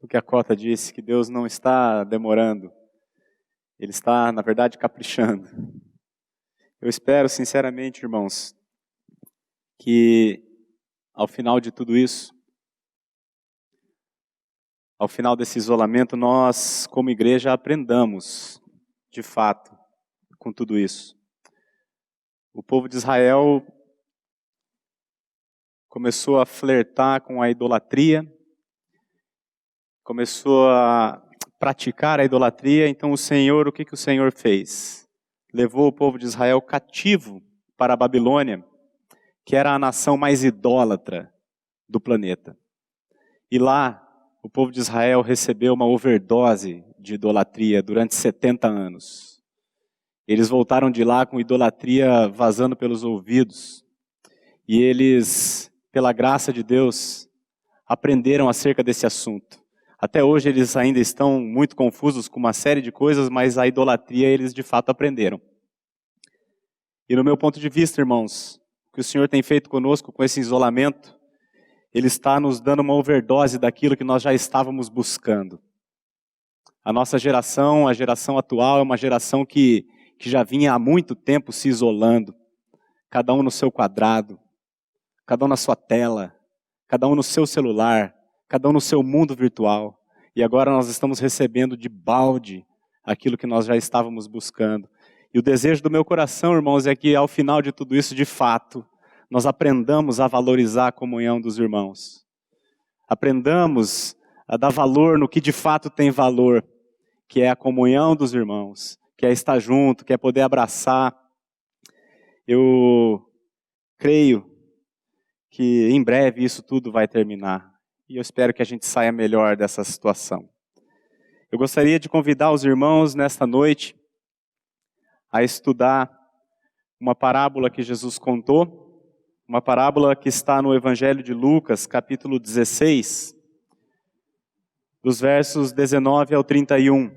o que a Cota disse, que Deus não está demorando. Ele está, na verdade, caprichando. Eu espero, sinceramente, irmãos, que ao final de tudo isso, ao final desse isolamento, nós, como igreja, aprendamos, de fato, com tudo isso. O povo de Israel começou a flertar com a idolatria, começou a praticar a idolatria, então o que o Senhor fez? Levou o povo de Israel cativo para a Babilônia, que era a nação mais idólatra do planeta. E lá, o povo de Israel recebeu uma overdose de idolatria durante 70 anos. Eles voltaram de lá com idolatria vazando pelos ouvidos. E eles, pela graça de Deus, aprenderam acerca desse assunto. Até hoje eles ainda estão muito confusos com uma série de coisas, mas a idolatria eles de fato aprenderam. E no meu ponto de vista, irmãos, o que o Senhor tem feito conosco com esse isolamento, Ele está nos dando uma overdose daquilo que nós já estávamos buscando. A nossa geração, a geração atual, é uma geração que já vinha há muito tempo se isolando. Cada um no seu quadrado, cada um na sua tela, cada um no seu celular, cada um no seu mundo virtual. E agora nós estamos recebendo de balde aquilo que nós já estávamos buscando. E o desejo do meu coração, irmãos, é que ao final de tudo isso, de fato, nós aprendamos a valorizar a comunhão dos irmãos. Aprendamos a dar valor no que de fato tem valor, que é a comunhão dos irmãos, que é estar junto, que é poder abraçar. Eu creio que em breve isso tudo vai terminar. E eu espero que a gente saia melhor dessa situação. Eu gostaria de convidar os irmãos nesta noite a estudar uma parábola que Jesus contou, uma parábola que está no Evangelho de Lucas, capítulo 16, dos versos 19 ao 31.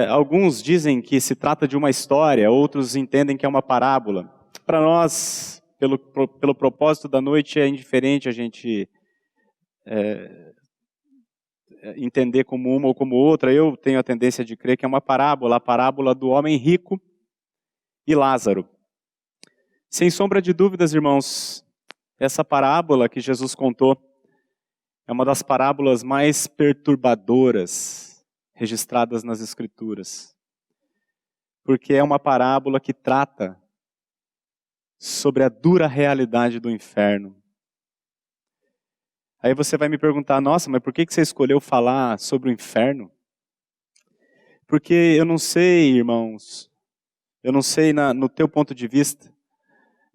Alguns dizem que se trata de uma história, outros entendem que é uma parábola. Para nós, pelo propósito da noite, é indiferente a gente entender como uma ou como outra. Eu tenho a tendência de crer que é uma parábola, a parábola do homem rico e Lázaro. Sem sombra de dúvidas, irmãos, essa parábola que Jesus contou é uma das parábolas mais perturbadoras registradas nas Escrituras. Porque é uma parábola que trata sobre a dura realidade do inferno. Aí você vai me perguntar, nossa, mas por que você escolheu falar sobre o inferno? Porque eu não sei, irmãos, eu não sei no teu ponto de vista,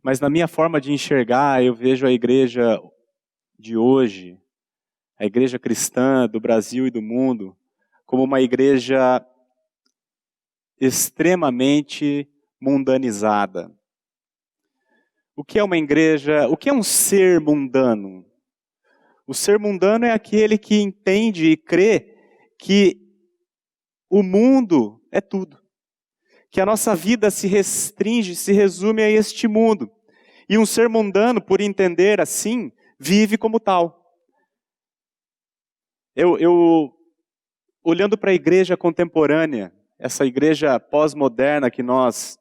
mas na minha forma de enxergar, eu vejo a igreja de hoje, a igreja cristã do Brasil e do mundo, como uma igreja extremamente mundanizada. O que é uma igreja? O que é um ser mundano? O ser mundano é aquele que entende e crê que o mundo é tudo. Que a nossa vida se restringe, se resume a este mundo. E um ser mundano, por entender assim, vive como tal. Olhando para a igreja contemporânea, essa igreja pós-moderna que nós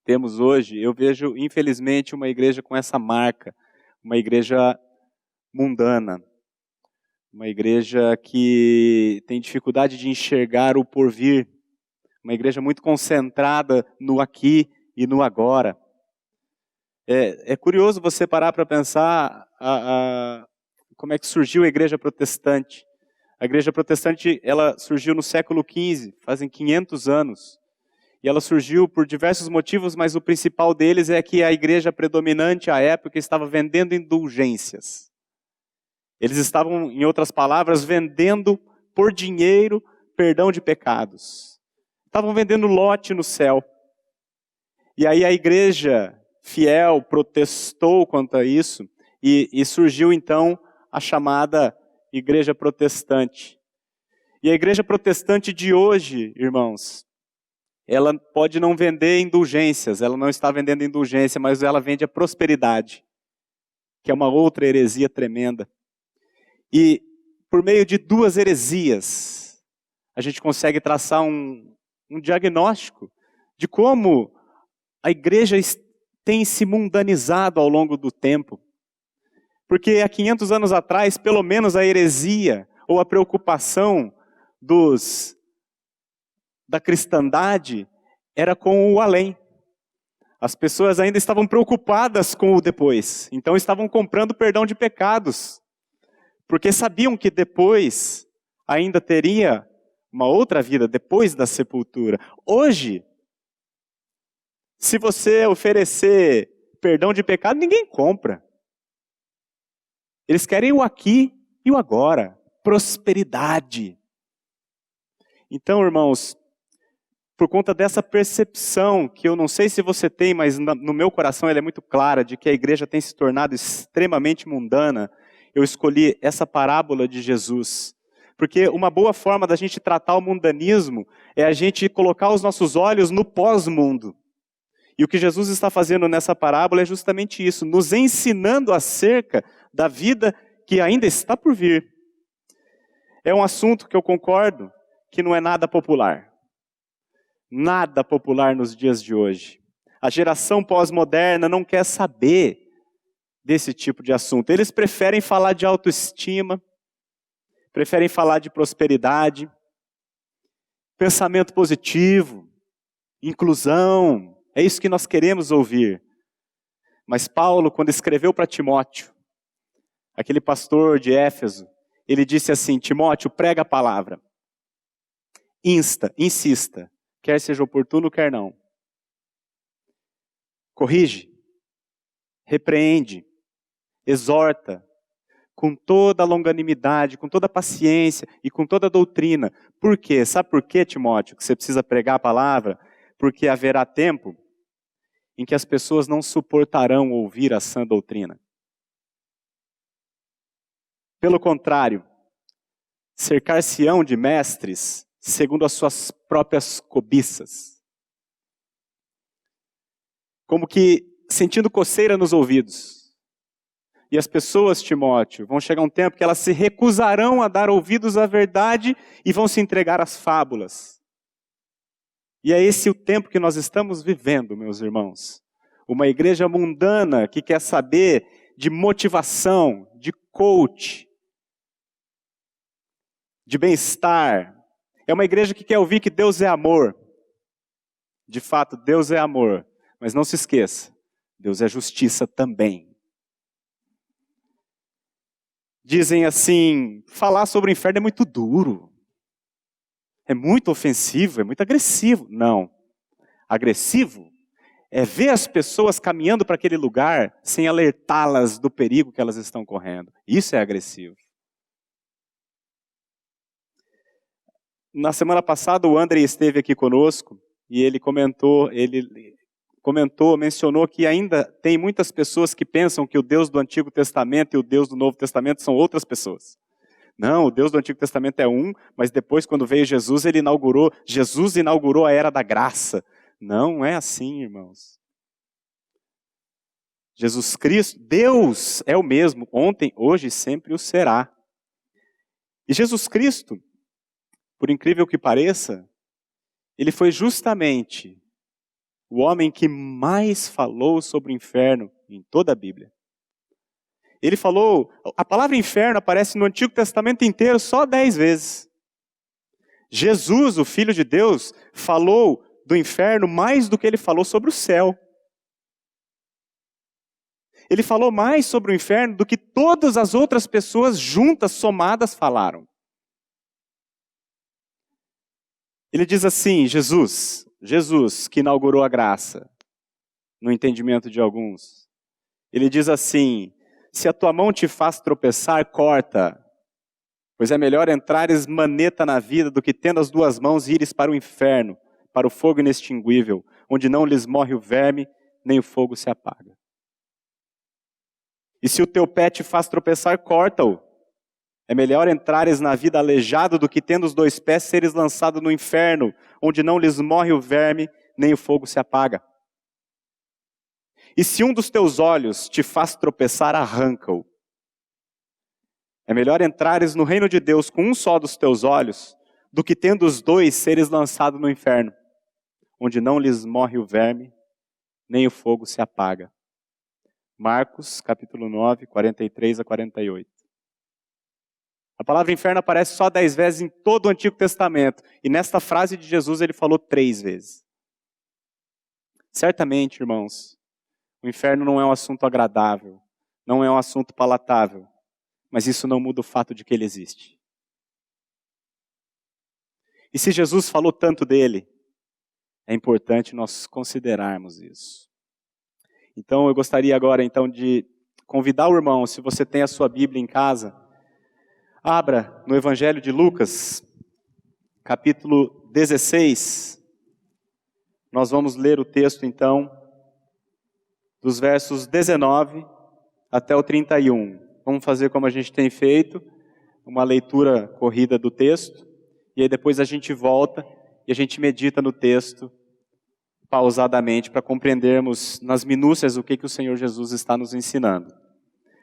temos hoje, eu vejo, infelizmente, uma igreja com essa marca, uma igreja mundana, uma igreja que tem dificuldade de enxergar o porvir, uma igreja muito concentrada no aqui e no agora. É curioso você parar para pensar como é que surgiu a igreja protestante. A igreja protestante, ela surgiu no século XV, fazem 500 anos. E ela surgiu por diversos motivos, mas o principal deles é que a igreja predominante à época estava vendendo indulgências. Eles estavam, em outras palavras, vendendo por dinheiro perdão de pecados. Estavam vendendo lote no céu. E aí a igreja fiel protestou quanto a isso, e surgiu então a chamada igreja protestante. E a igreja protestante de hoje, irmãos, ela pode não vender indulgências, ela não está vendendo indulgência, mas ela vende a prosperidade, que é uma outra heresia tremenda. E por meio de duas heresias, a gente consegue traçar um diagnóstico de como a igreja tem se mundanizado ao longo do tempo. Porque há 500 anos atrás, pelo menos a heresia ou a preocupação da cristandade era com o além. As pessoas ainda estavam preocupadas com o depois. Então estavam comprando perdão de pecados. Porque sabiam que depois ainda teria uma outra vida, depois da sepultura. Hoje, se você oferecer perdão de pecado, ninguém compra. Eles querem o aqui e o agora. Prosperidade. Então, irmãos, por conta dessa percepção, que eu não sei se você tem, mas no meu coração ela é muito clara, de que a igreja tem se tornado extremamente mundana, eu escolhi essa parábola de Jesus. Porque uma boa forma da gente tratar o mundanismo é a gente colocar os nossos olhos no pós-mundo. E o que Jesus está fazendo nessa parábola é justamente isso, nos ensinando acerca da vida que ainda está por vir. É um assunto que eu concordo que não é nada popular. Nada popular nos dias de hoje. A geração pós-moderna não quer saber desse tipo de assunto. Eles preferem falar de autoestima, preferem falar de prosperidade, pensamento positivo, inclusão. É isso que nós queremos ouvir. Mas Paulo, quando escreveu para Timóteo, aquele pastor de Éfeso, ele disse assim: Timóteo, prega a palavra. Insista, quer seja oportuno, quer não. Corrige, repreende, exorta, com toda a longanimidade, com toda a paciência e com toda a doutrina. Por quê? Sabe por quê, Timóteo, que você precisa pregar a palavra? Porque haverá tempo em que as pessoas não suportarão ouvir a sã doutrina. Pelo contrário, cercar-se-ão de mestres segundo as suas próprias cobiças. Como que sentindo coceira nos ouvidos. E as pessoas, Timóteo, vão chegar um tempo que elas se recusarão a dar ouvidos à verdade e vão se entregar às fábulas. E é esse o tempo que nós estamos vivendo, meus irmãos. Uma igreja mundana que quer saber de motivação, de coach, de bem-estar. É uma igreja que quer ouvir que Deus é amor. De fato, Deus é amor. Mas não se esqueça, Deus é justiça também. Dizem assim, falar sobre o inferno é muito duro. É muito ofensivo, é muito agressivo. Não. Agressivo é ver as pessoas caminhando para aquele lugar sem alertá-las do perigo que elas estão correndo. Isso é agressivo. Na semana passada o André esteve aqui conosco e ele mencionou que ainda tem muitas pessoas que pensam que o Deus do Antigo Testamento e o Deus do Novo Testamento são outras pessoas. Não, o Deus do Antigo Testamento é um, mas depois quando veio Jesus inaugurou a era da graça. Não é assim, irmãos. Jesus Cristo, Deus é o mesmo, ontem, hoje e sempre o será. E Jesus Cristo, por incrível que pareça, ele foi justamente o homem que mais falou sobre o inferno em toda a Bíblia. Ele falou, a palavra inferno aparece no Antigo Testamento inteiro só 10 vezes. Jesus, o Filho de Deus, falou do inferno mais do que ele falou sobre o céu. Ele falou mais sobre o inferno do que todas as outras pessoas juntas, somadas, falaram. Ele diz assim, Jesus que inaugurou a graça, no entendimento de alguns. Ele diz assim, se a tua mão te faz tropeçar, corta, pois é melhor entrares maneta na vida do que tendo as duas mãos ires para o inferno, para o fogo inextinguível, onde não lhes morre o verme, nem o fogo se apaga. E se o teu pé te faz tropeçar, corta-o. É melhor entrares na vida aleijado do que tendo os dois pés seres lançado no inferno, onde não lhes morre o verme, nem o fogo se apaga. E se um dos teus olhos te faz tropeçar, arranca-o. É melhor entrares no reino de Deus com um só dos teus olhos, do que tendo os dois seres lançados no inferno, onde não lhes morre o verme, nem o fogo se apaga. Marcos, capítulo 9, 43 a 48. A palavra inferno aparece só 10 vezes em todo o Antigo Testamento. E nesta frase de Jesus ele falou 3 vezes. Certamente, irmãos, o inferno não é um assunto agradável, não é um assunto palatável, mas isso não muda o fato de que ele existe. E se Jesus falou tanto dele, é importante nós considerarmos isso. Então eu gostaria agora então de convidar o irmão, se você tem a sua Bíblia em casa, abra no Evangelho de Lucas, capítulo 16. Nós vamos ler o texto então, dos versos 19 até o 31. Vamos fazer como a gente tem feito, uma leitura corrida do texto, e aí depois a gente volta e a gente medita no texto pausadamente para compreendermos nas minúcias o que o Senhor Jesus está nos ensinando.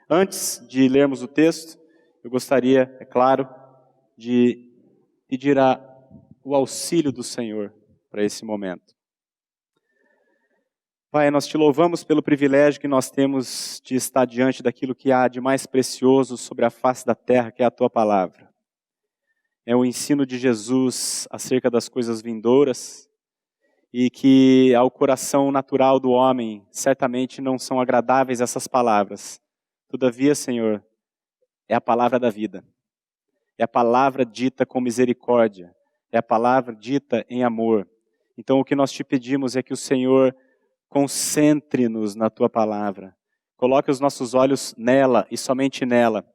Antes de lermos o texto, eu gostaria, é claro, de pedir o auxílio do Senhor para esse momento. Pai, nós te louvamos pelo privilégio que nós temos de estar diante daquilo que há de mais precioso sobre a face da terra, que é a Tua Palavra. É o ensino de Jesus acerca das coisas vindouras e que ao coração natural do homem certamente não são agradáveis essas palavras. Todavia, Senhor, é a palavra da vida. É a palavra dita com misericórdia. É a palavra dita em amor. Então o que nós te pedimos é que o Senhor concentre-nos na Tua Palavra. Coloque os nossos olhos nela e somente nela.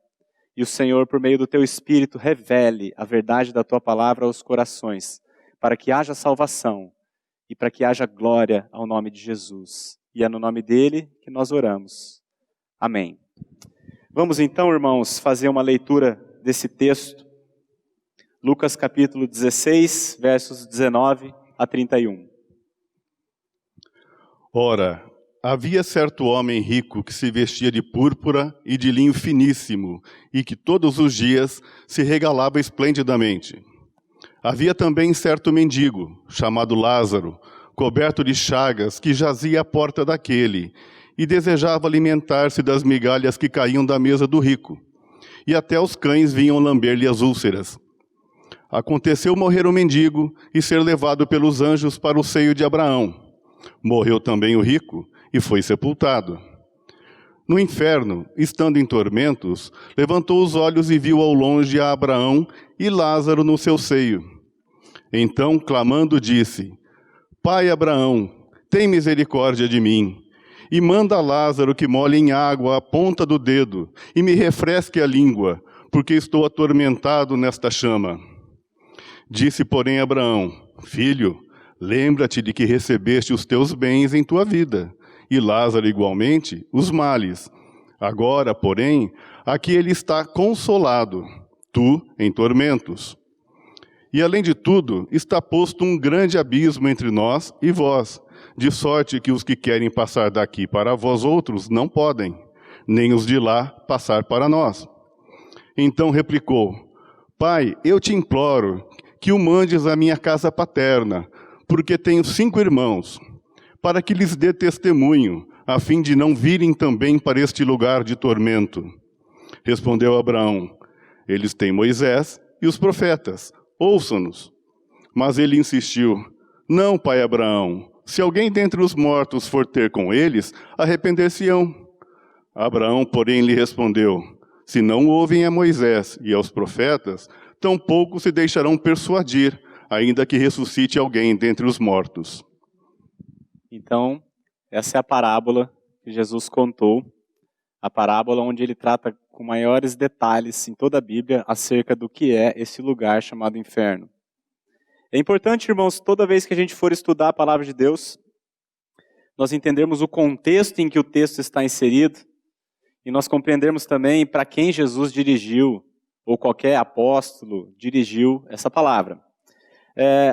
E o Senhor, por meio do Teu Espírito, revele a verdade da Tua Palavra aos corações, para que haja salvação e para que haja glória ao nome de Jesus. E é no nome dEle que nós oramos. Amém. Vamos então, irmãos, fazer uma leitura desse texto. Lucas capítulo 16, versos 19 a 31. Ora, havia certo homem rico que se vestia de púrpura e de linho finíssimo, e que todos os dias se regalava esplendidamente. Havia também certo mendigo, chamado Lázaro, coberto de chagas, que jazia à porta daquele, e desejava alimentar-se das migalhas que caíam da mesa do rico. E até os cães vinham lamber-lhe as úlceras. Aconteceu morrer o mendigo e ser levado pelos anjos para o seio de Abraão. Morreu também o rico e foi sepultado. No inferno, estando em tormentos, levantou os olhos e viu ao longe a Abraão e Lázaro no seu seio. Então, clamando, disse: Pai Abraão, tem misericórdia de mim, e manda Lázaro que molhe em água a ponta do dedo e me refresque a língua, porque estou atormentado nesta chama. Disse, porém, Abraão: Filho, lembra-te de que recebeste os teus bens em tua vida, e Lázaro igualmente os males. Agora, porém, aqui ele está consolado, tu em tormentos. E além de tudo, está posto um grande abismo entre nós e vós, de sorte que os que querem passar daqui para vós outros não podem, nem os de lá passar para nós. Então replicou: Pai, eu te imploro que o mandes à minha casa paterna, porque tenho 5 irmãos, para que lhes dê testemunho, a fim de não virem também para este lugar de tormento. Respondeu Abraão: Eles têm Moisés e os profetas, ouçam-nos. Mas ele insistiu: Não, pai Abraão, se alguém dentre os mortos for ter com eles, arrepender-se-ão. Abraão, porém, lhe respondeu: Se não ouvem a Moisés e aos profetas, tampouco se deixarão persuadir, ainda que ressuscite alguém dentre os mortos. Então, essa é a parábola que Jesus contou, a parábola onde ele trata com maiores detalhes em toda a Bíblia acerca do que é esse lugar chamado inferno. É importante, irmãos, toda vez que a gente for estudar a palavra de Deus, nós entendermos o contexto em que o texto está inserido e nós compreendermos também para quem Jesus dirigiu, ou qualquer apóstolo dirigiu essa palavra.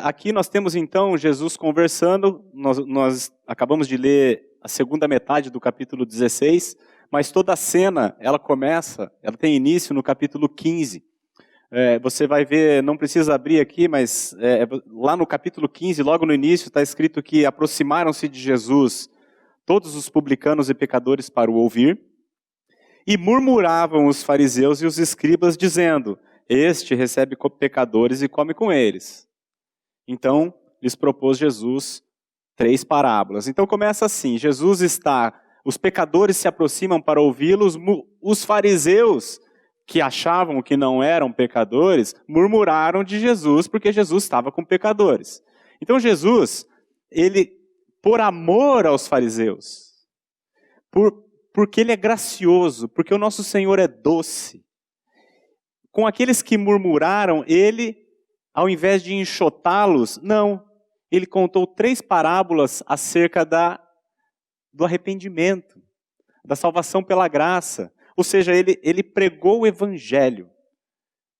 Aqui nós temos então Jesus conversando, nós acabamos de ler a segunda metade do capítulo 16, mas toda a cena, ela tem início no capítulo 15. Você vai ver, não precisa abrir aqui, mas lá no capítulo 15, logo no início, está escrito que aproximaram-se de Jesus todos os publicanos e pecadores para o ouvir, e murmuravam os fariseus e os escribas, dizendo: este recebe pecadores e come com eles. Então, lhes propôs Jesus 3 parábolas. Então começa assim, os pecadores se aproximam para ouvi-los, os fariseus, que achavam que não eram pecadores, murmuraram de Jesus, porque Jesus estava com pecadores. Então Jesus, ele, por amor aos fariseus, porque ele é gracioso, porque o nosso Senhor é doce, com aqueles que murmuraram, ele, ao invés de enxotá-los, não, ele contou 3 parábolas acerca do arrependimento, da salvação pela graça. Ou seja, ele pregou o evangelho.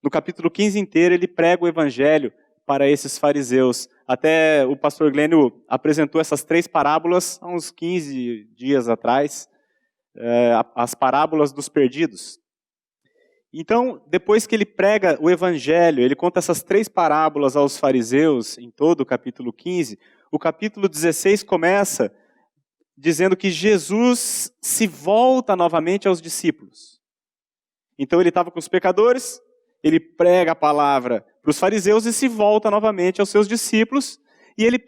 No capítulo 15 inteiro, ele prega o evangelho para esses fariseus. Até o pastor Glênio apresentou essas 3 parábolas há uns 15 dias atrás, as parábolas dos perdidos. Então, depois que ele prega o evangelho, ele conta essas 3 parábolas aos fariseus, em todo o capítulo 15, o capítulo 16 começa dizendo que Jesus se volta novamente aos discípulos. Então ele estava com os pecadores, ele prega a palavra para os fariseus e se volta novamente aos seus discípulos, e ele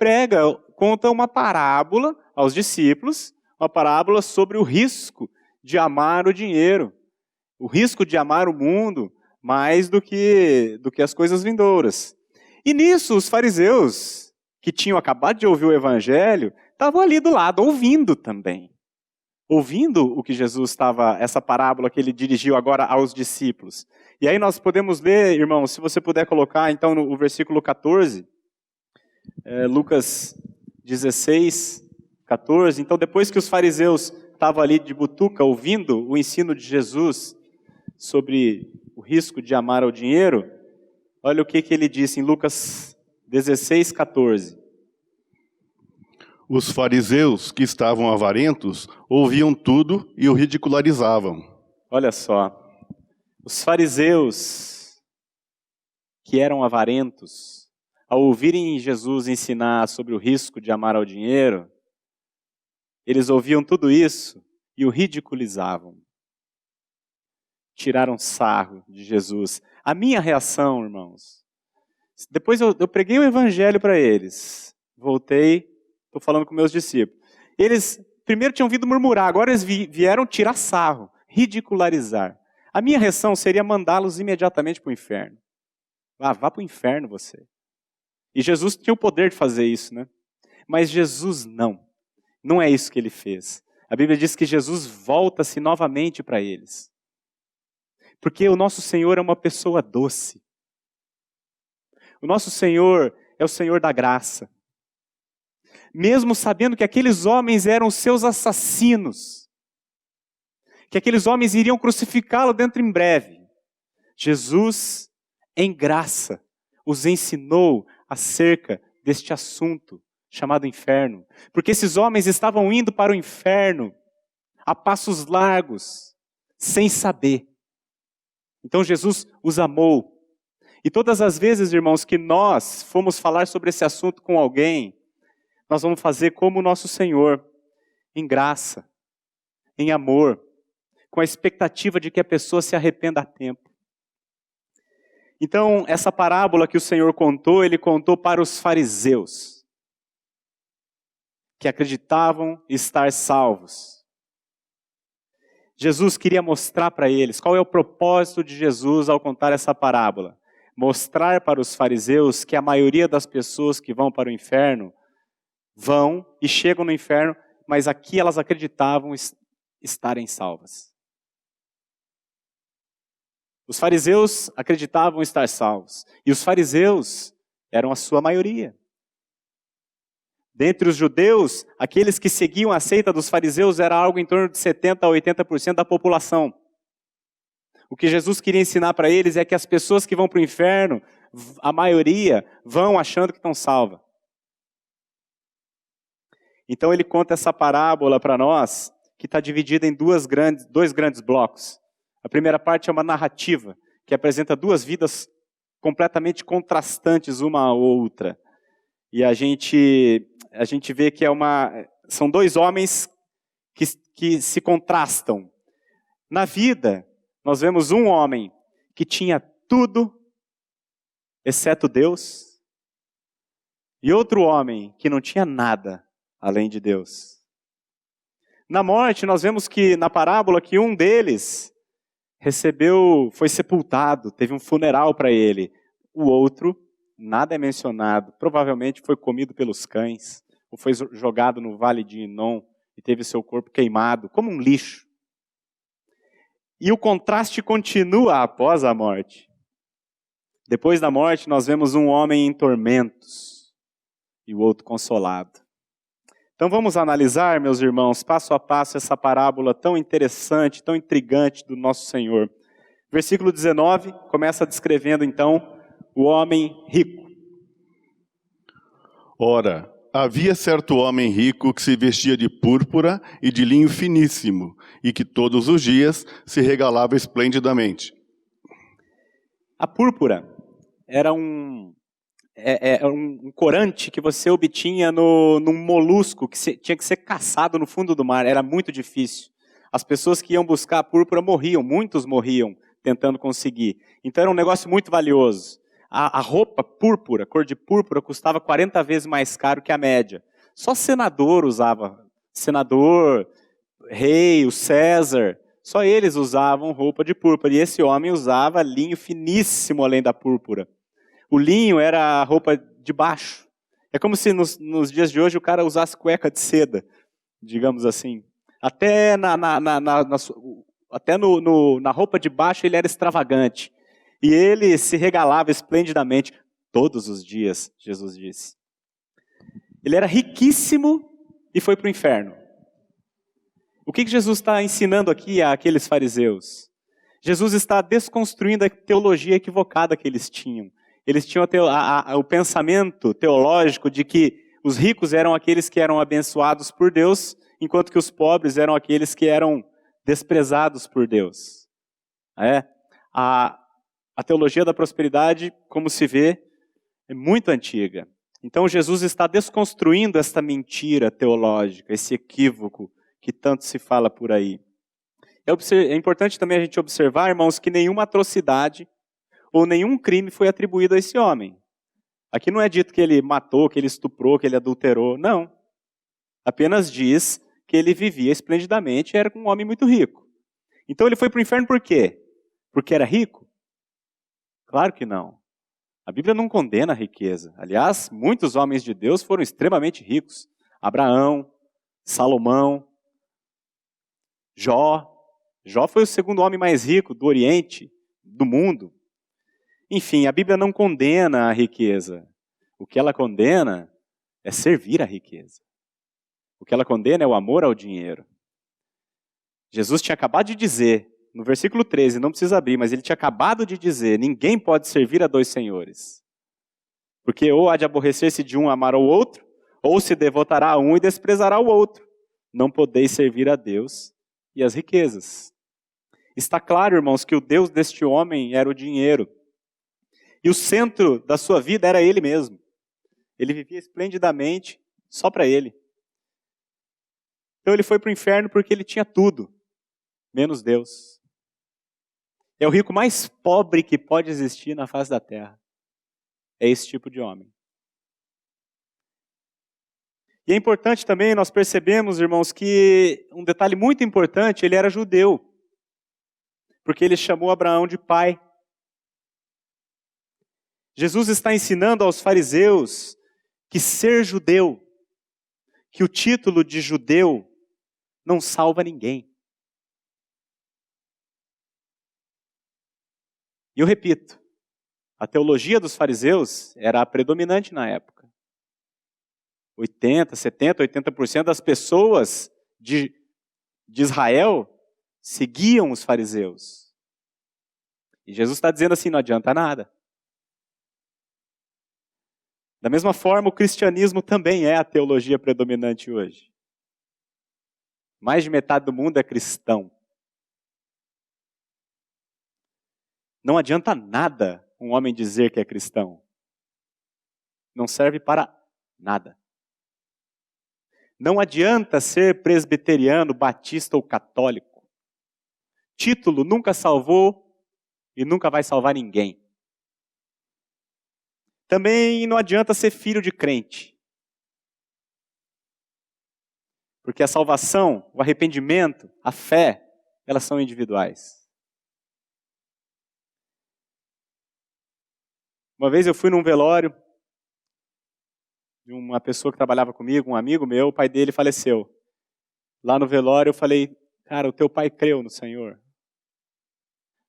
conta uma parábola aos discípulos, uma parábola sobre o risco de amar o dinheiro, o risco de amar o mundo mais do que as coisas vindouras. E nisso os fariseus, que tinham acabado de ouvir o evangelho, estavam ali do lado, ouvindo também. Ouvindo o que Jesus essa parábola que ele dirigiu agora aos discípulos. E aí nós podemos ler, irmão, se você puder colocar então no versículo 14, Lucas 16, 14. Então depois que os fariseus estavam ali de butuca ouvindo o ensino de Jesus sobre o risco de amar ao dinheiro, olha o que ele disse em Lucas 16, 14. Os fariseus, que estavam avarentos, ouviam tudo e o ridicularizavam. Olha só, os fariseus, que eram avarentos, ao ouvirem Jesus ensinar sobre o risco de amar ao dinheiro, eles ouviam tudo isso e o ridiculizavam. Tiraram sarro de Jesus. A minha reação, irmãos, depois eu preguei o evangelho para eles, voltei, estou falando com meus discípulos. Eles primeiro tinham ouvido murmurar, agora eles vieram tirar sarro, ridicularizar. A minha reação seria mandá-los imediatamente para o inferno. Vá para o inferno você. E Jesus tinha o poder de fazer isso, né? Mas Jesus não é isso que ele fez. A Bíblia diz que Jesus volta-se novamente para eles. Porque o nosso Senhor é uma pessoa doce. O nosso Senhor é o Senhor da graça. Mesmo sabendo que aqueles homens eram seus assassinos, que aqueles homens iriam crucificá-lo dentro em breve, Jesus, em graça, os ensinou acerca deste assunto chamado inferno. Porque esses homens estavam indo para o inferno a passos largos, sem saber. Então Jesus os amou. E todas as vezes, irmãos, que nós fomos falar sobre esse assunto com alguém, nós vamos fazer como o nosso Senhor, em graça, em amor, com a expectativa de que a pessoa se arrependa a tempo. Então, essa parábola que o Senhor contou, ele contou para os fariseus, que acreditavam estar salvos. Jesus queria mostrar para eles, qual é o propósito de Jesus ao contar essa parábola? Mostrar para os fariseus que a maioria das pessoas que vão para o inferno, vão e chegam no inferno, mas aqui elas acreditavam estarem salvas. Os fariseus acreditavam estar salvos. E os fariseus eram a sua maioria. Dentre os judeus, aqueles que seguiam a seita dos fariseus era algo em torno de 70% a 80% da população. O que Jesus queria ensinar para eles é que as pessoas que vão para o inferno, a maioria, vão achando que estão salvas. Então ele conta essa parábola para nós, que está dividida em dois grandes blocos. A primeira parte é uma narrativa, que apresenta duas vidas completamente contrastantes uma à outra. E a gente vê que são dois homens que se contrastam. Na vida, nós vemos um homem que tinha tudo, exceto Deus, e outro homem que não tinha nada além de Deus. Na morte, nós vemos que na parábola que um deles foi sepultado, teve um funeral para ele. O outro, nada é mencionado, provavelmente foi comido pelos cães, ou foi jogado no vale de Inom e teve seu corpo queimado, como um lixo. E o contraste continua após a morte. Depois da morte, nós vemos um homem em tormentos e o outro consolado. Então vamos analisar, meus irmãos, passo a passo essa parábola tão interessante, tão intrigante do nosso Senhor. Versículo 19 começa descrevendo então o homem rico. Ora, havia certo homem rico que se vestia de púrpura e de linho finíssimo, e que todos os dias se regalava esplendidamente. A púrpura era um corante que você obtinha num molusco que tinha que ser caçado no fundo do mar. Era muito difícil. As pessoas que iam buscar a púrpura morriam, muitos morriam tentando conseguir. Então era um negócio muito valioso. A roupa púrpura, cor de púrpura, custava 40 vezes mais caro que a média. Só senador usava. Senador, rei, o César, só eles usavam roupa de púrpura. E esse homem usava linho finíssimo além da púrpura. O linho era a roupa de baixo. É como se nos dias de hoje o cara usasse cueca de seda, digamos assim. Até na roupa de baixo ele era extravagante. E ele se regalava esplendidamente todos os dias, Jesus disse. Ele era riquíssimo e foi para o inferno. O que Jesus está ensinando aqui àqueles fariseus? Jesus está desconstruindo a teologia equivocada que eles tinham. Eles tinham o pensamento teológico de que os ricos eram aqueles que eram abençoados por Deus, enquanto que os pobres eram aqueles que eram desprezados por Deus. A teologia da prosperidade, como se vê, é muito antiga. Então Jesus está desconstruindo esta mentira teológica, esse equívoco que tanto se fala por aí. É importante também a gente observar, irmãos, que nenhuma atrocidade ou nenhum crime foi atribuído a esse homem. Aqui não é dito que ele matou, que ele estuprou, que ele adulterou, não. Apenas diz que ele vivia esplendidamente e era um homem muito rico. Então ele foi para o inferno por quê? Porque era rico? Claro que não. A Bíblia não condena a riqueza. Aliás, muitos homens de Deus foram extremamente ricos. Abraão, Salomão, Jó. Jó foi o segundo homem mais rico do Oriente, do mundo. Enfim, a Bíblia não condena a riqueza. O que ela condena é servir a riqueza. O que ela condena é o amor ao dinheiro. Jesus tinha acabado de dizer, no versículo 13, não precisa abrir, mas ele tinha acabado de dizer, ninguém pode servir a dois senhores. Porque ou há de aborrecer-se de um, amar o outro, ou se devotará a um e desprezará o outro. Não podeis servir a Deus e as riquezas. Está claro, irmãos, que o Deus deste homem era o dinheiro. E o centro da sua vida era ele mesmo. Ele vivia esplendidamente só para ele. Então ele foi para o inferno porque ele tinha tudo, menos Deus. É o rico mais pobre que pode existir na face da terra. É esse tipo de homem. E é importante também, nós percebemos, irmãos, que um detalhe muito importante, ele era judeu. Porque ele chamou Abraão de pai. Jesus está ensinando aos fariseus que ser judeu, que o título de judeu não salva ninguém. E eu repito, a teologia dos fariseus era a predominante na época. 80% das pessoas de Israel seguiam os fariseus. E Jesus está dizendo assim, não adianta nada. Da mesma forma, o cristianismo também é a teologia predominante hoje. Mais de metade do mundo é cristão. Não adianta nada um homem dizer que é cristão. Não serve para nada. Não adianta ser presbiteriano, batista ou católico. Título nunca salvou e nunca vai salvar ninguém. Também não adianta ser filho de crente. Porque a salvação, o arrependimento, a fé, elas são individuais. Uma vez eu fui num velório de uma pessoa que trabalhava comigo, um amigo meu, o pai dele faleceu. Lá no velório eu falei, cara, o teu pai creu no Senhor.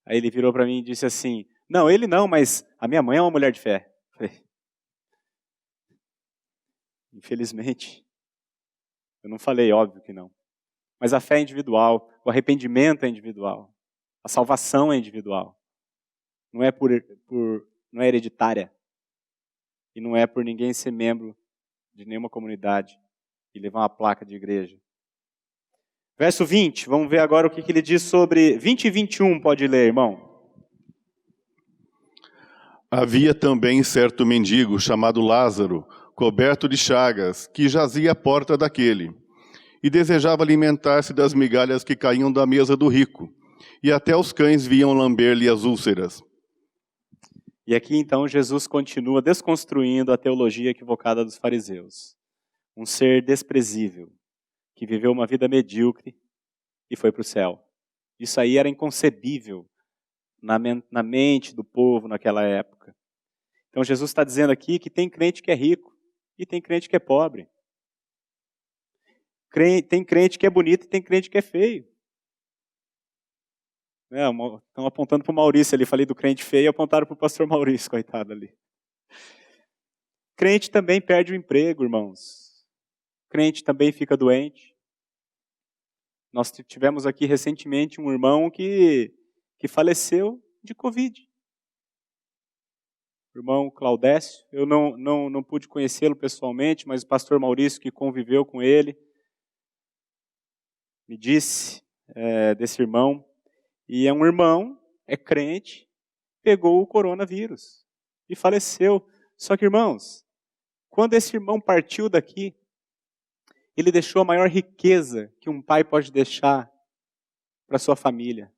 Aí ele virou para mim e disse assim, não, ele não, mas a minha mãe é uma mulher de fé. Eu falei, infelizmente, eu não falei, óbvio que não. Mas a fé é individual, o arrependimento é individual, a salvação é individual. Não é não é hereditária. E não é por ninguém ser membro de nenhuma comunidade e levar uma placa de igreja. Verso 20, vamos ver agora o que ele diz sobre 20 e 21, pode ler, irmão. Havia também certo mendigo chamado Lázaro, coberto de chagas, que jazia à porta daquele, e desejava alimentar-se das migalhas que caíam da mesa do rico, e até os cães vinham lamber-lhe as úlceras. E aqui então Jesus continua desconstruindo a teologia equivocada dos fariseus. Um ser desprezível, que viveu uma vida medíocre e foi para o céu. Isso aí era inconcebível na mente do povo naquela época. Então Jesus está dizendo aqui que tem crente que é rico e tem crente que é pobre. Tem crente que é bonito e tem crente que é feio. Estão apontando para o Maurício ali, falei do crente feio, apontaram para o pastor Maurício, coitado ali. Crente também perde o emprego, irmãos. Crente também fica doente. Nós tivemos aqui recentemente um irmão que faleceu de Covid. O irmão Claudécio, eu não pude conhecê-lo pessoalmente, mas o pastor Maurício, que conviveu com ele, me disse desse irmão. E é um irmão, é crente, pegou o coronavírus e faleceu. Só que, irmãos, quando esse irmão partiu daqui, ele deixou a maior riqueza que um pai pode deixar para sua família.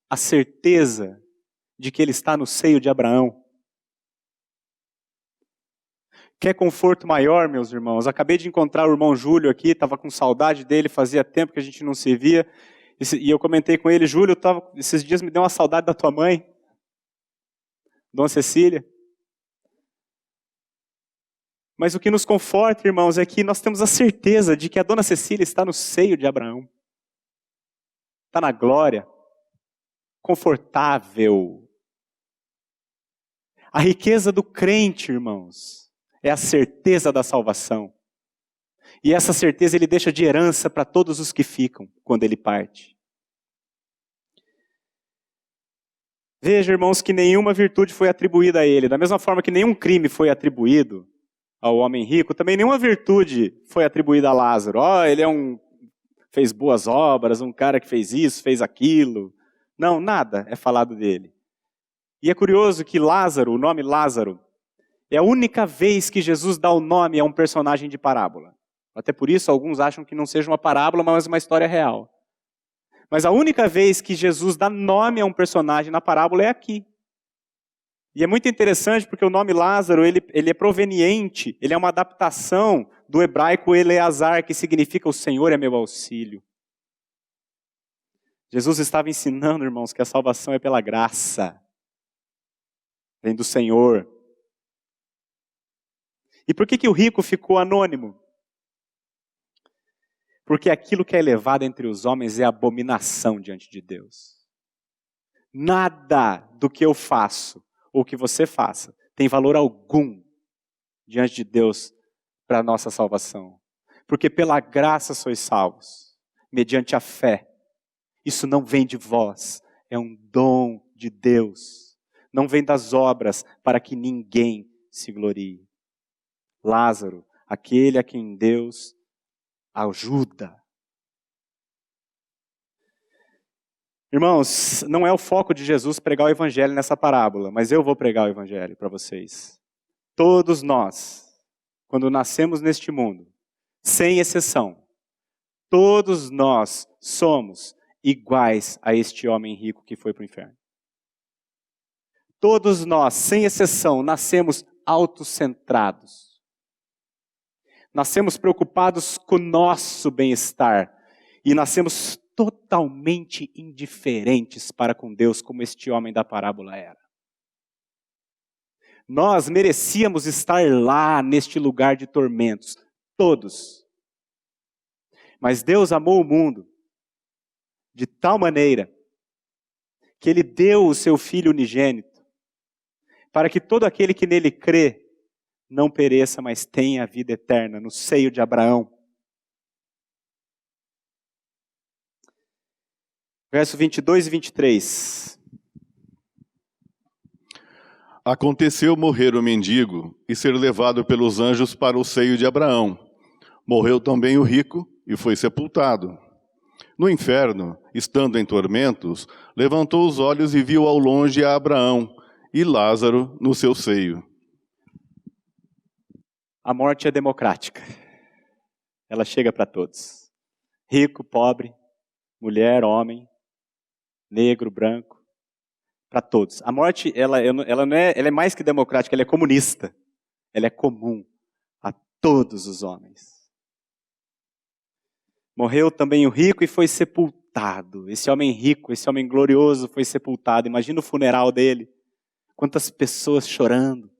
A certeza de que ele está no seio de Abraão. Quer conforto maior, meus irmãos? Acabei de encontrar o irmão Júlio aqui, estava com saudade dele, fazia tempo que a gente não se via. E eu comentei com ele, Júlio, esses dias me deu uma saudade da tua mãe, Dona Cecília. Mas o que nos conforta, irmãos, é que nós temos a certeza de que a Dona Cecília está no seio de Abraão. Está na glória, confortável. A riqueza do crente, irmãos, é a certeza da salvação. E essa certeza ele deixa de herança para todos os que ficam quando ele parte. Veja, irmãos, que nenhuma virtude foi atribuída a ele. Da mesma forma que nenhum crime foi atribuído ao homem rico, também nenhuma virtude foi atribuída a Lázaro. Ele fez boas obras, um cara que fez isso, fez aquilo. Não, nada é falado dele. E é curioso que Lázaro, o nome Lázaro, é a única vez que Jesus dá o nome a um personagem de parábola. Até por isso, alguns acham que não seja uma parábola, mas uma história real. Mas a única vez que Jesus dá nome a um personagem na parábola é aqui. E é muito interessante porque o nome Lázaro, ele é proveniente, ele é uma adaptação do hebraico Eleazar, que significa o Senhor é meu auxílio. Jesus estava ensinando, irmãos, que a salvação é pela graça. Vem do Senhor. E por que o rico ficou anônimo? Porque aquilo que é elevado entre os homens é abominação diante de Deus. Nada do que eu faço, ou que você faça, tem valor algum diante de Deus para a nossa salvação. Porque pela graça sois salvos, mediante a fé. Isso não vem de vós, é um dom de Deus. Não vem das obras para que ninguém se glorie. Lázaro, aquele a quem Deus ajuda. Irmãos, não é o foco de Jesus pregar o evangelho nessa parábola, mas eu vou pregar o evangelho para vocês. Todos nós, quando nascemos neste mundo, sem exceção, todos nós somos iguais a este homem rico que foi para o inferno. Todos nós, sem exceção, nascemos autocentrados. Nascemos preocupados com o nosso bem-estar e nascemos totalmente indiferentes para com Deus, como este homem da parábola era. Nós merecíamos estar lá, neste lugar de tormentos, todos. Mas Deus amou o mundo de tal maneira que Ele deu o seu Filho unigênito, para que todo aquele que nele crê não pereça, mas tenha a vida eterna no seio de Abraão. Verso 22 e 23. Aconteceu morrer o mendigo e ser levado pelos anjos para o seio de Abraão. Morreu também o rico e foi sepultado. No inferno, estando em tormentos, levantou os olhos e viu ao longe a Abraão e Lázaro no seu seio. A morte é democrática. Ela chega para todos. Rico, pobre, mulher, homem, negro, branco, para todos. A morte, ela é mais que democrática, ela é comunista. Ela é comum a todos os homens. Morreu também o rico e foi sepultado. Esse homem rico, esse homem glorioso foi sepultado. Imagina o funeral dele. Quantas pessoas chorando.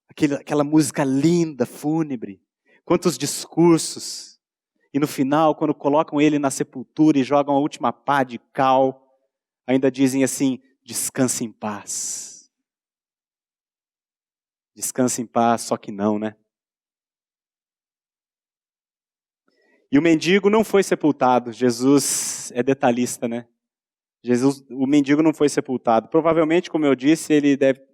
Aquela música linda, fúnebre. Quantos discursos. E no final, quando colocam ele na sepultura e jogam a última pá de cal, ainda dizem assim, descanse em paz. Descanse em paz, só que não, né? E o mendigo não foi sepultado. Jesus é detalhista, né? O mendigo não foi sepultado. Provavelmente, como eu disse,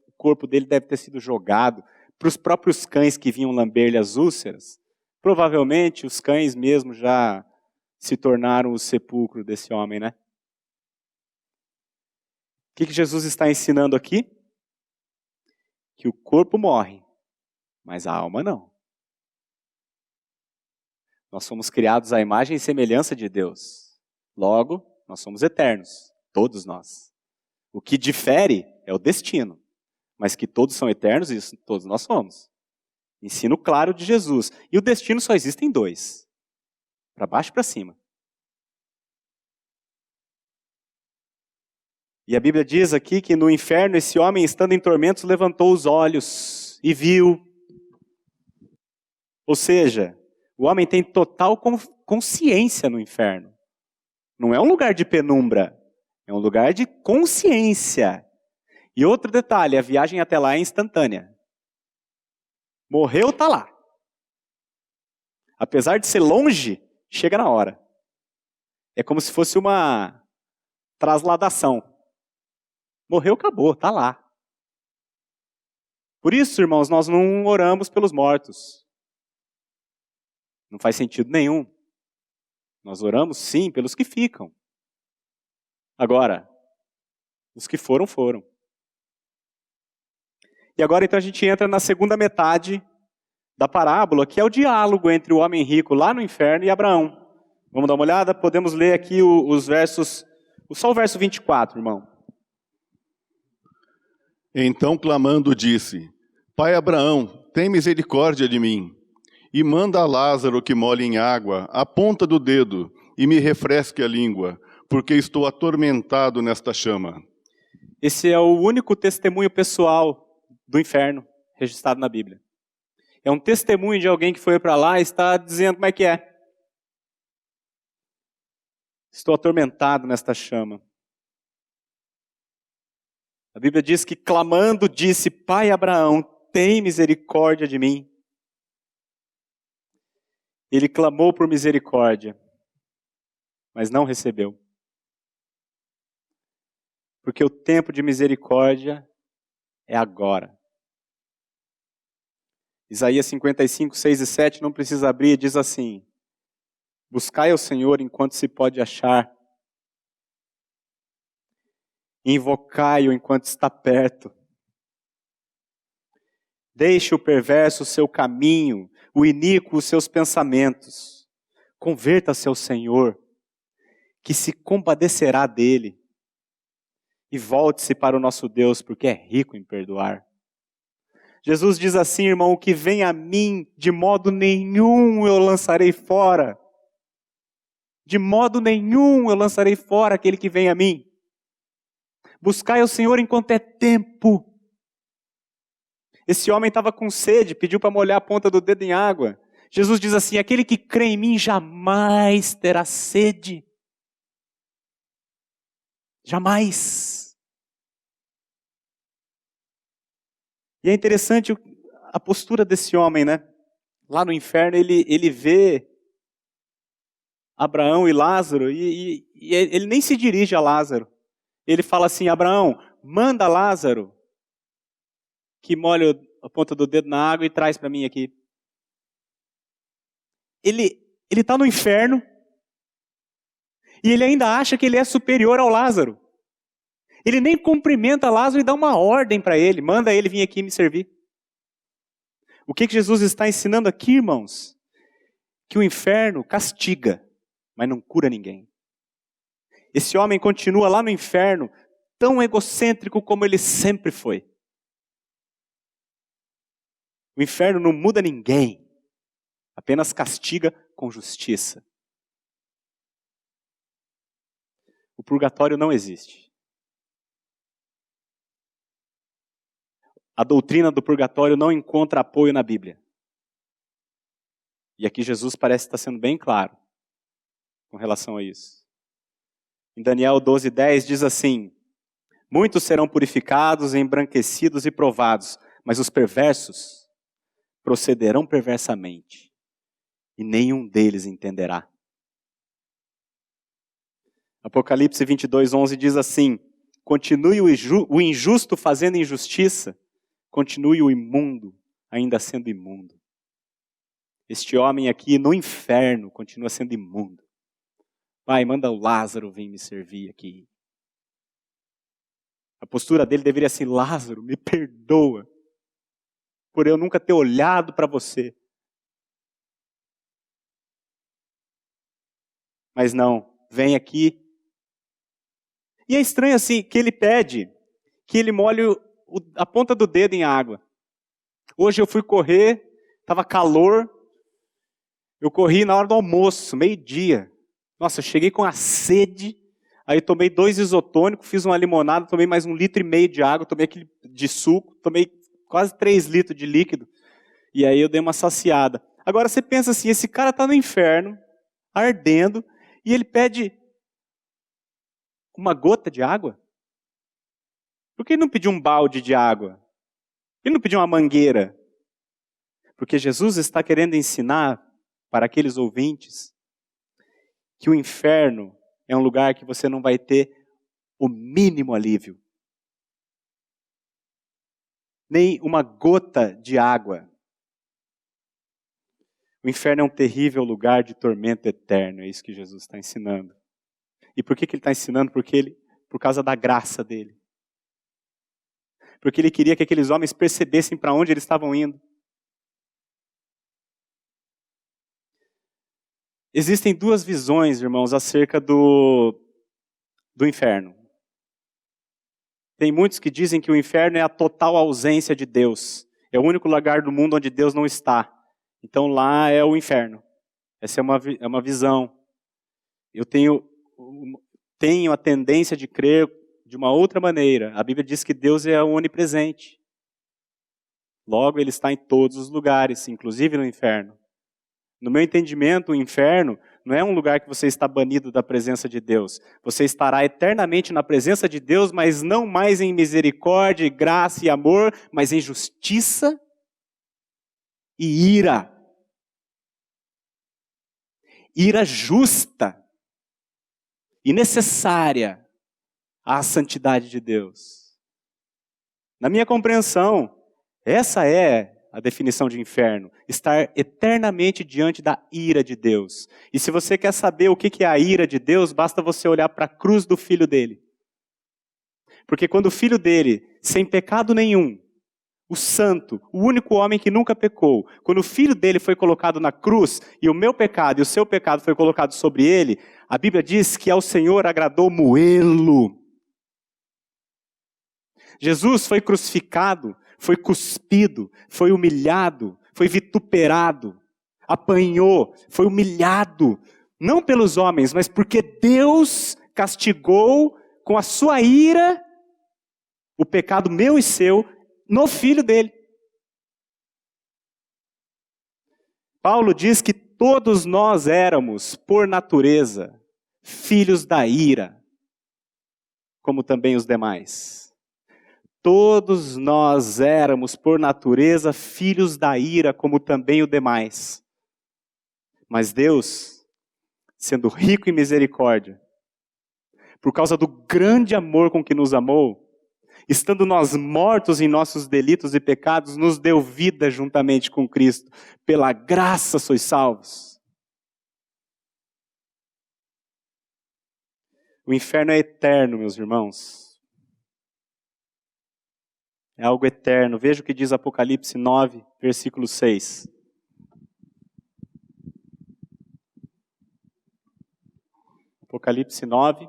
o corpo dele deve ter sido jogado para os próprios cães que vinham lamber-lhe as úlceras. Provavelmente os cães mesmo já se tornaram o sepulcro desse homem, né? O que Jesus está ensinando aqui? Que o corpo morre, mas a alma não. Nós somos criados à imagem e semelhança de Deus. Logo, nós somos eternos, todos nós. O que difere é o destino, mas que todos são eternos, isso todos nós somos. Ensino claro de Jesus. E o destino só existe em dois, para baixo e para cima. E a Bíblia diz aqui que no inferno esse homem, estando em tormentos, levantou os olhos e viu. Ou seja, o homem tem total consciência no inferno. Não é um lugar de penumbra, é um lugar de consciência. E outro detalhe, a viagem até lá é instantânea. Morreu, está lá. Apesar de ser longe, chega na hora. É como se fosse uma trasladação. Morreu, acabou, está lá. Por isso, irmãos, nós não oramos pelos mortos. Não faz sentido nenhum. Nós oramos, sim, pelos que ficam. Agora, os que foram, foram. E agora, então, a gente entra na segunda metade da parábola, que é o diálogo entre o homem rico lá no inferno e Abraão. Vamos dar uma olhada? Podemos ler aqui os versos, só o verso 24, irmão. Então, clamando, disse: Pai Abraão, tem misericórdia de mim, e manda a Lázaro que molhe em água a ponta do dedo e me refresque a língua, porque estou atormentado nesta chama. Esse é o único testemunho pessoal do inferno registrado na Bíblia. É um testemunho de alguém que foi para lá e está dizendo como é que é. Estou atormentado nesta chama. A Bíblia diz que clamando disse: Pai Abraão, tem misericórdia de mim. Ele clamou por misericórdia, mas não recebeu. Porque o tempo de misericórdia é agora. Isaías 55, 6 e 7, não precisa abrir, diz assim: Buscai ao Senhor enquanto se pode achar, Invocai-o enquanto está perto. Deixe o perverso o seu caminho, o iníquo os seus pensamentos. Converta-se ao Senhor, que se compadecerá dele. E volte-se para o nosso Deus, porque é rico em perdoar. Jesus diz assim, irmão, o que vem a mim, de modo nenhum eu lançarei fora. De modo nenhum eu lançarei fora aquele que vem a mim. Buscai o Senhor enquanto é tempo. Esse homem estava com sede, pediu para molhar a ponta do dedo em água. Jesus diz assim, aquele que crê em mim jamais terá sede. Jamais. E é interessante a postura desse homem, né? Lá no inferno ele vê Abraão e Lázaro e ele nem se dirige a Lázaro. Ele fala assim, Abraão, manda Lázaro que molhe a ponta do dedo na água e traz para mim aqui. Ele está no inferno e ele ainda acha que ele é superior ao Lázaro. Ele nem cumprimenta Lázaro e dá uma ordem para ele, manda ele vir aqui me servir. O que Jesus está ensinando aqui, irmãos? Que o inferno castiga, mas não cura ninguém. Esse homem continua lá no inferno, tão egocêntrico como ele sempre foi. O inferno não muda ninguém, apenas castiga com justiça. O purgatório não existe. A doutrina do purgatório não encontra apoio na Bíblia. E aqui Jesus parece estar sendo bem claro com relação a isso. Em Daniel 12:10 diz assim, muitos serão purificados, embranquecidos e provados, mas os perversos procederão perversamente, e nenhum deles entenderá. Apocalipse 22:11 diz assim, continue o injusto fazendo injustiça, continue o imundo ainda sendo imundo. Este homem aqui no inferno continua sendo imundo. Pai, manda o Lázaro vir me servir aqui. A postura dele deveria ser, Lázaro, me perdoa por eu nunca ter olhado para você. Mas não, vem aqui. E é estranho assim, que ele pede que ele molhe a ponta do dedo em água. Hoje eu fui correr, estava calor, eu corri na hora do almoço, meio-dia. Nossa, eu cheguei com a sede, aí tomei 2 isotônicos, fiz uma limonada, tomei mais 1,5 litro de água, tomei aquele de suco, tomei quase 3 litros de líquido, e aí eu dei uma saciada. Agora você pensa assim, esse cara está no inferno, ardendo, e ele pede uma gota de água? Por que ele não pediu um balde de água? Por que ele não pediu uma mangueira? Porque Jesus está querendo ensinar para aqueles ouvintes que o inferno é um lugar que você não vai ter o mínimo alívio. Nem uma gota de água. O inferno é um terrível lugar de tormento eterno, é isso que Jesus está ensinando. E por que ele está ensinando? Por causa da graça dele. Porque ele queria que aqueles homens percebessem para onde eles estavam indo. Existem 2 visões, irmãos, acerca do inferno. Tem muitos que dizem que o inferno é a total ausência de Deus. É o único lugar do mundo onde Deus não está. Então lá é o inferno. Essa é uma visão. Eu tenho a tendência de crer de uma outra maneira. A Bíblia diz que Deus é onipresente. Logo, Ele está em todos os lugares, inclusive no inferno. No meu entendimento, o inferno não é um lugar que você está banido da presença de Deus. Você estará eternamente na presença de Deus, mas não mais em misericórdia, graça e amor, mas em justiça e ira. Ira justa e necessária à santidade de Deus. Na minha compreensão, essa é a definição de inferno, estar eternamente diante da ira de Deus. E se você quer saber o que é a ira de Deus, basta você olhar para a cruz do Filho dele. Porque quando o filho dele, sem pecado nenhum, o santo, o único homem que nunca pecou, quando o filho dele foi colocado na cruz, e o meu pecado e o seu pecado foi colocado sobre ele, a Bíblia diz que ao Senhor agradou moê-lo. Jesus foi crucificado, foi cuspido, foi humilhado, foi vituperado, apanhou, foi humilhado, não pelos homens, mas porque Deus castigou com a sua ira o pecado meu e seu no filho dele. Paulo diz que todos nós éramos, por natureza, filhos da ira, como também os demais. Todos nós éramos, por natureza, filhos da ira, como também os demais. Mas Deus, sendo rico em misericórdia, por causa do grande amor com que nos amou, estando nós mortos em nossos delitos e pecados, nos deu vida juntamente com Cristo. Pela graça sois salvos. O inferno é eterno, meus irmãos. É algo eterno. Veja o que diz Apocalipse 9, versículo 6. Apocalipse 9,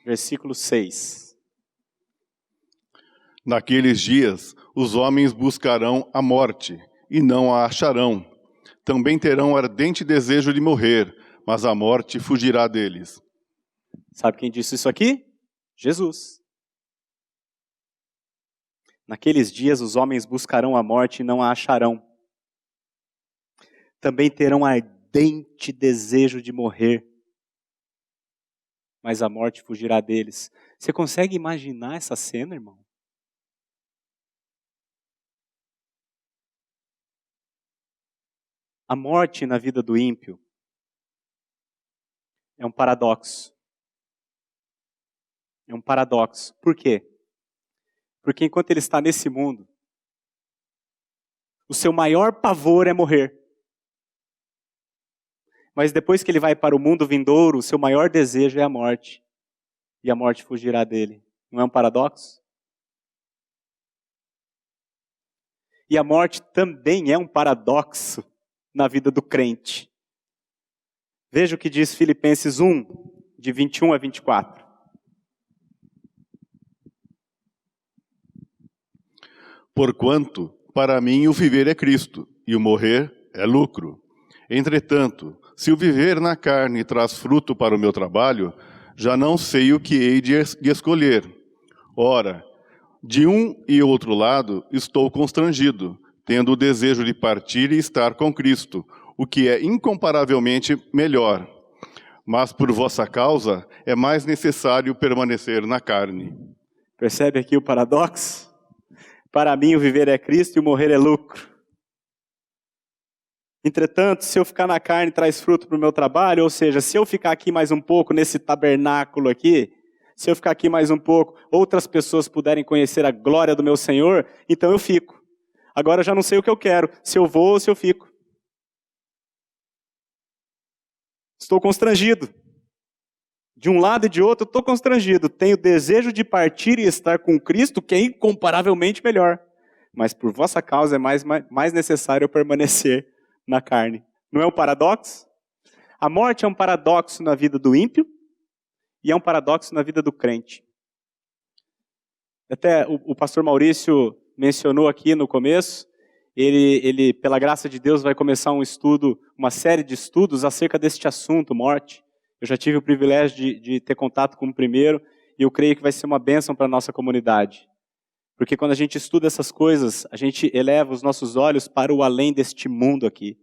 versículo 6. Naqueles dias, os homens buscarão a morte, e não a acharão. Também terão ardente desejo de morrer, mas a morte fugirá deles. Sabe quem disse isso aqui? Jesus. Naqueles dias, os homens buscarão a morte e não a acharão. Também terão ardente desejo de morrer, mas a morte fugirá deles. Você consegue imaginar essa cena, irmão? A morte na vida do ímpio é um paradoxo. É um paradoxo. Por quê? Porque enquanto ele está nesse mundo, o seu maior pavor é morrer. Mas depois que ele vai para o mundo vindouro, o seu maior desejo é a morte. E a morte fugirá dele. Não é um paradoxo? E a morte também é um paradoxo na vida do crente. Veja o que diz Filipenses 1, de 21 a 24. Porquanto, para mim o viver é Cristo, e o morrer é lucro. Entretanto, se o viver na carne traz fruto para o meu trabalho, já não sei o que hei de escolher. Ora, de um e outro lado estou constrangido, tendo o desejo de partir e estar com Cristo, o que é incomparavelmente melhor. Mas por vossa causa é mais necessário permanecer na carne. Percebe aqui o paradoxo? Para mim o viver é Cristo e o morrer é lucro. Entretanto, se eu ficar na carne traz fruto para o meu trabalho, ou seja, se eu ficar aqui mais um pouco nesse tabernáculo aqui, se eu ficar aqui mais um pouco, outras pessoas puderem conhecer a glória do meu Senhor, então eu fico. Agora eu já não sei o que eu quero, se eu vou ou se eu fico. Estou constrangido. De um lado e de outro eu estou constrangido. Tenho desejo de partir e estar com Cristo, que é incomparavelmente melhor. Mas por vossa causa é mais necessário eu permanecer na carne. Não é um paradoxo? A morte é um paradoxo na vida do ímpio e é um paradoxo na vida do crente. Até o pastor Maurício mencionou aqui no começo, ele, pela graça de Deus, vai começar um estudo, uma série de estudos acerca deste assunto, morte. Eu já tive o privilégio de ter contato com o primeiro e eu creio que vai ser uma bênção para a nossa comunidade. Porque quando a gente estuda essas coisas, a gente eleva os nossos olhos para o além deste mundo aqui.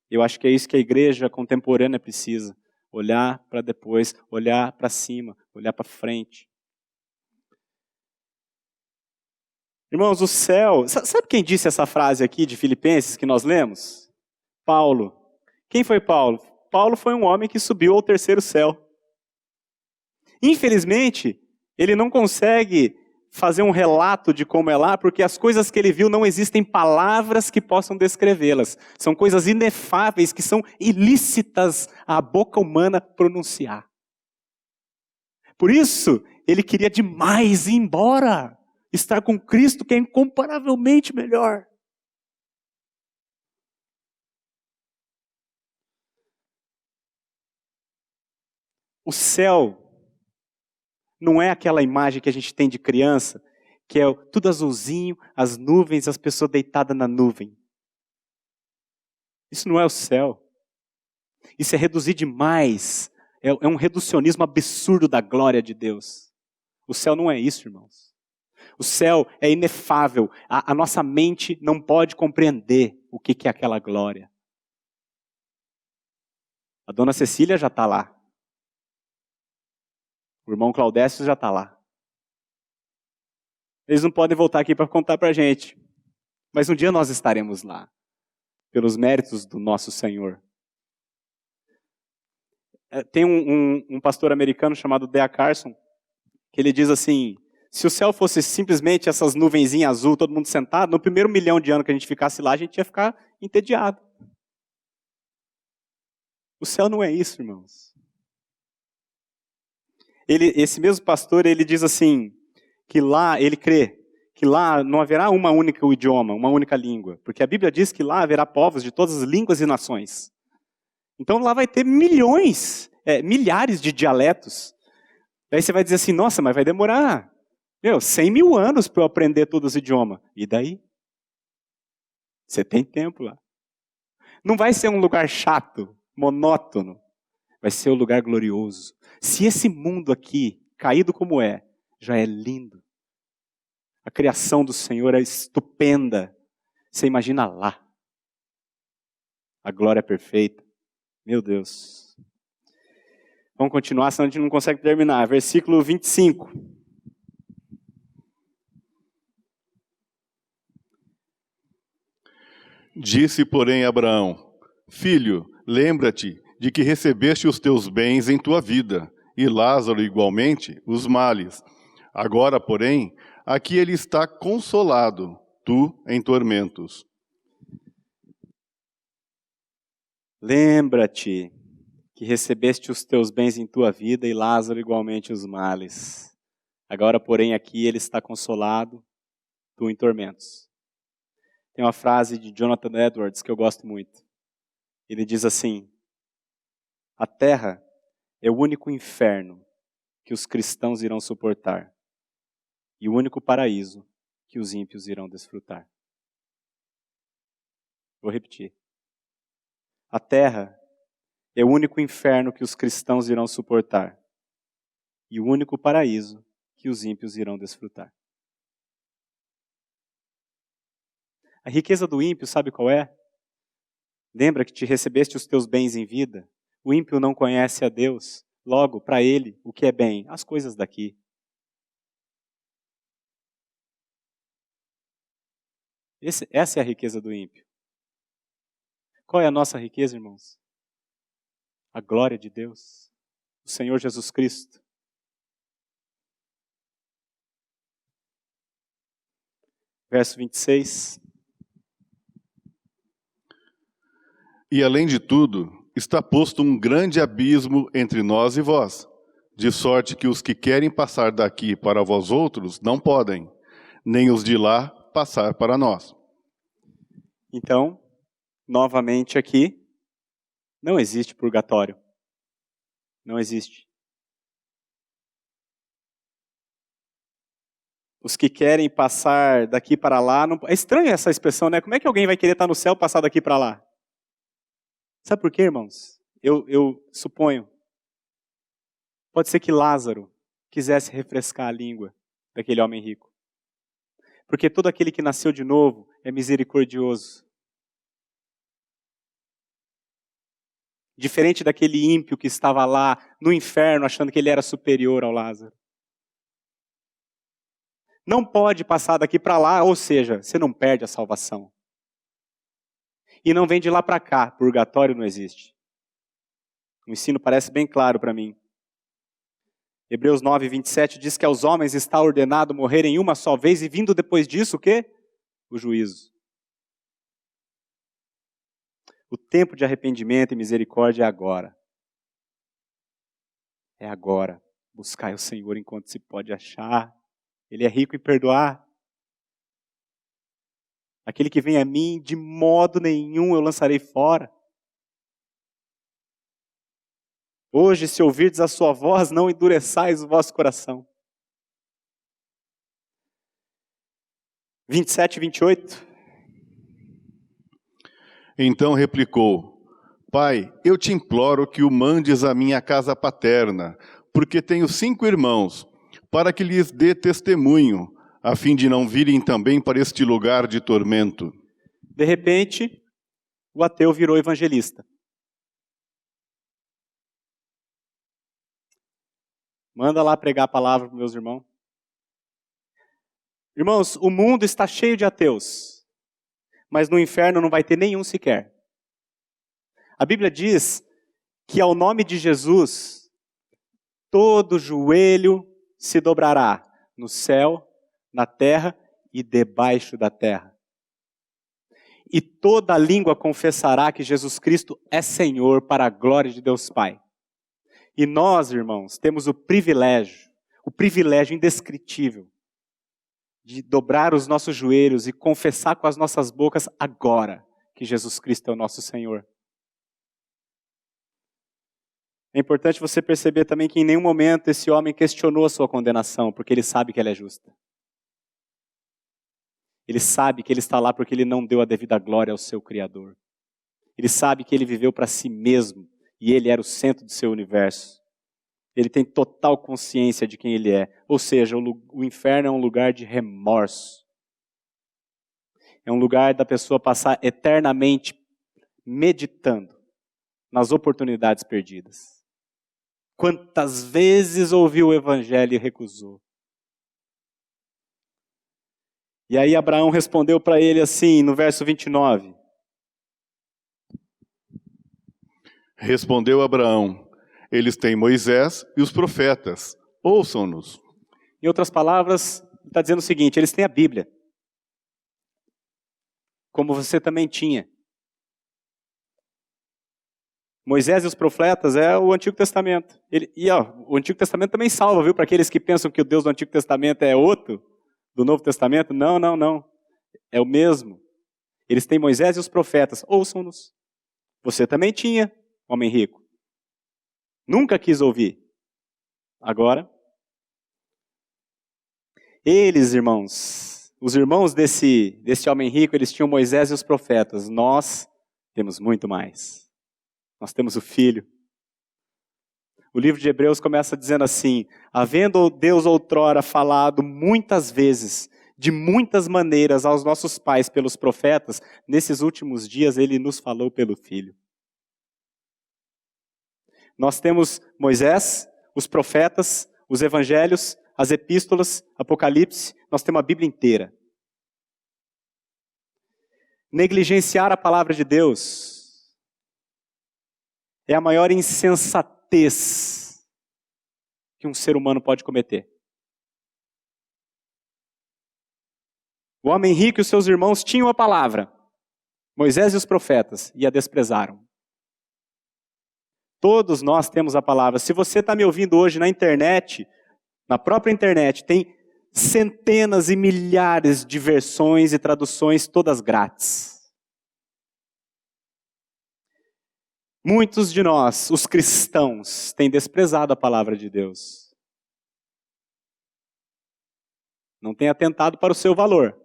Eu acho que é isso que a igreja contemporânea precisa. Olhar para depois, olhar para cima, olhar para frente. Irmãos, o céu... Sabe quem disse essa frase aqui de Filipenses que nós lemos? Paulo. Quem foi Paulo? Paulo foi um homem que subiu ao terceiro céu. Infelizmente, ele não consegue fazer um relato de como é lá, porque as coisas que ele viu não existem palavras que possam descrevê-las. São coisas inefáveis que são ilícitas à boca humana pronunciar. Por isso, ele queria demais ir embora. Estar com Cristo, que é incomparavelmente melhor. O céu não é aquela imagem que a gente tem de criança, que é tudo azulzinho, as nuvens, as pessoas deitadas na nuvem. Isso não é o céu. Isso é reduzir demais. É um reducionismo absurdo da glória de Deus. O céu não é isso, irmãos. O céu é inefável. A nossa mente não pode compreender o que é aquela glória. A dona Cecília já está lá. O irmão Claudécio já está lá. Eles não podem voltar aqui para contar para a gente. Mas um dia nós estaremos lá. Pelos méritos do nosso Senhor. Tem um pastor americano chamado D.A. Carson, que ele diz assim, se o céu fosse simplesmente essas nuvenzinhas azul, todo mundo sentado, no primeiro 1.000.000 de anos que a gente ficasse lá, a gente ia ficar entediado. O céu não é isso, irmãos. Esse mesmo pastor, ele diz assim, que lá, ele crê, que lá não haverá uma única idioma, uma única língua, porque a Bíblia diz que lá haverá povos de todas as línguas e nações. Então lá vai ter milhares de dialetos. Daí você vai dizer assim, nossa, mas vai demorar 100.000 anos para eu aprender todos os idiomas. E daí? Você tem tempo lá. Não vai ser um lugar chato, monótono. Vai ser um lugar glorioso. Se esse mundo aqui, caído como é, já é lindo. A criação do Senhor é estupenda. Você imagina lá. A glória é perfeita. Meu Deus. Vamos continuar, senão a gente não consegue terminar. Versículo 25. Disse, porém, Abraão, filho, lembra-te de que recebeste os teus bens em tua vida, e Lázaro igualmente os males. Agora, porém, aqui ele está consolado, tu em tormentos. Lembra-te que recebeste os teus bens em tua vida e Lázaro igualmente os males. Agora, porém, aqui ele está consolado, tu em tormentos. Tem uma frase de Jonathan Edwards que eu gosto muito. Ele diz assim, a terra é o único inferno que os cristãos irão suportar e o único paraíso que os ímpios irão desfrutar. Vou repetir. A terra é o único inferno que os cristãos irão suportar e o único paraíso que os ímpios irão desfrutar. A riqueza do ímpio, sabe qual é? Lembra que te recebeste os teus bens em vida? O ímpio não conhece a Deus. Logo, para ele, o que é bem? As coisas daqui. Essa é a riqueza do ímpio. Qual é a nossa riqueza, irmãos? A glória de Deus. O Senhor Jesus Cristo. Verso 26. E além de tudo, está posto um grande abismo entre nós e vós, de sorte que os que querem passar daqui para vós outros não podem, nem os de lá passar para nós. Então, novamente aqui, não existe purgatório. Não existe. Os que querem passar daqui para lá... Não... É estranha essa expressão, né? Como é que alguém vai querer estar no céu e passar daqui para lá? Sabe por quê, irmãos? Eu suponho. Pode ser que Lázaro quisesse refrescar a língua daquele homem rico. Porque todo aquele que nasceu de novo é misericordioso. Diferente daquele ímpio que estava lá no inferno achando que ele era superior ao Lázaro. Não pode passar daqui para lá, ou seja, você não perde a salvação. E não vem de lá para cá, purgatório não existe. O ensino parece bem claro para mim. Hebreus 9, 27 diz que aos homens está ordenado morrerem uma só vez e vindo depois disso o quê? O juízo. O tempo de arrependimento e misericórdia é agora. É agora. Buscai o Senhor enquanto se pode achar. Ele é rico em perdoar. Aquele que vem a mim, de modo nenhum eu lançarei fora. Hoje, se ouvirdes a sua voz, não endureçais o vosso coração. 27 e 28. Então replicou: Pai, eu te imploro que o mandes à minha casa paterna, porque tenho 5 irmãos, para que lhes dê testemunho, a fim de não virem também para este lugar de tormento. De repente, o ateu virou evangelista. Manda lá pregar a palavra para meus irmãos. Irmãos, o mundo está cheio de ateus, mas no inferno não vai ter nenhum sequer. A Bíblia diz que ao nome de Jesus, todo joelho se dobrará no céu, na terra e debaixo da terra. E toda língua confessará que Jesus Cristo é Senhor para a glória de Deus Pai. E nós, irmãos, temos o privilégio indescritível, de dobrar os nossos joelhos e confessar com as nossas bocas agora que Jesus Cristo é o nosso Senhor. É importante você perceber também que em nenhum momento esse homem questionou a sua condenação, porque ele sabe que ela é justa. Ele sabe que ele está lá porque ele não deu a devida glória ao seu Criador. Ele sabe que ele viveu para si mesmo e ele era o centro do seu universo. Ele tem total consciência de quem ele é. Ou seja, o inferno é um lugar de remorso. É um lugar da pessoa passar eternamente meditando nas oportunidades perdidas. Quantas vezes ouviu o evangelho e recusou? E aí Abraão respondeu para ele assim, no verso 29. Respondeu Abraão: Eles têm Moisés e os profetas, ouçam-nos. Em outras palavras, ele está dizendo o seguinte: eles têm a Bíblia, como você também tinha. Moisés e os profetas é o Antigo Testamento. O Antigo Testamento também salva, viu? Para aqueles que pensam que o Deus do Antigo Testamento é outro, do Novo Testamento. Não. É o mesmo. Eles têm Moisés e os profetas. Ouçam-nos. Você também tinha, homem rico. Nunca quis ouvir. Agora, eles, irmãos, os irmãos desse homem rico, eles tinham Moisés e os profetas. Nós temos muito mais. Nós temos o Filho. O livro de Hebreus começa dizendo assim: havendo Deus outrora falado muitas vezes, de muitas maneiras aos nossos pais pelos profetas, nesses últimos dias ele nos falou pelo Filho. Nós temos Moisés, os profetas, os evangelhos, as epístolas, Apocalipse, nós temos a Bíblia inteira. Negligenciar a palavra de Deus é a maior insensatez que um ser humano pode cometer. O homem rico e os seus irmãos tinham a palavra, Moisés e os profetas, e a desprezaram. Todos nós temos a palavra. Se você está me ouvindo hoje na internet, na própria internet, tem centenas e milhares de versões e traduções, todas grátis. Muitos de nós, os cristãos, têm desprezado a palavra de Deus. Não têm atentado para o seu valor.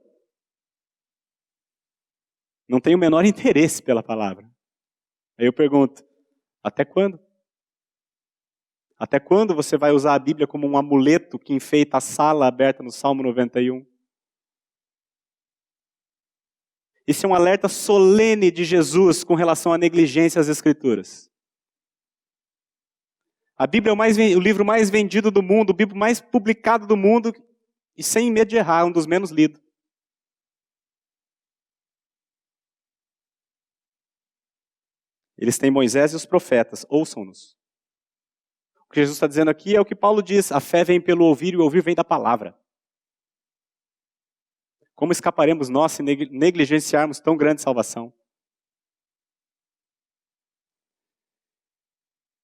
Não têm o menor interesse pela palavra. Aí eu pergunto, até quando? Até quando você vai usar a Bíblia como um amuleto que enfeita a sala aberta no Salmo 91? Isso é um alerta solene de Jesus com relação à negligência às Escrituras. A Bíblia é o livro mais vendido do mundo, o livro mais publicado do mundo, e sem medo de errar, um dos menos lidos. Eles têm Moisés e os profetas, ouçam-nos. O que Jesus está dizendo aqui é o que Paulo diz, a fé vem pelo ouvir e o ouvir vem da palavra. Como escaparemos nós se negligenciarmos tão grande salvação?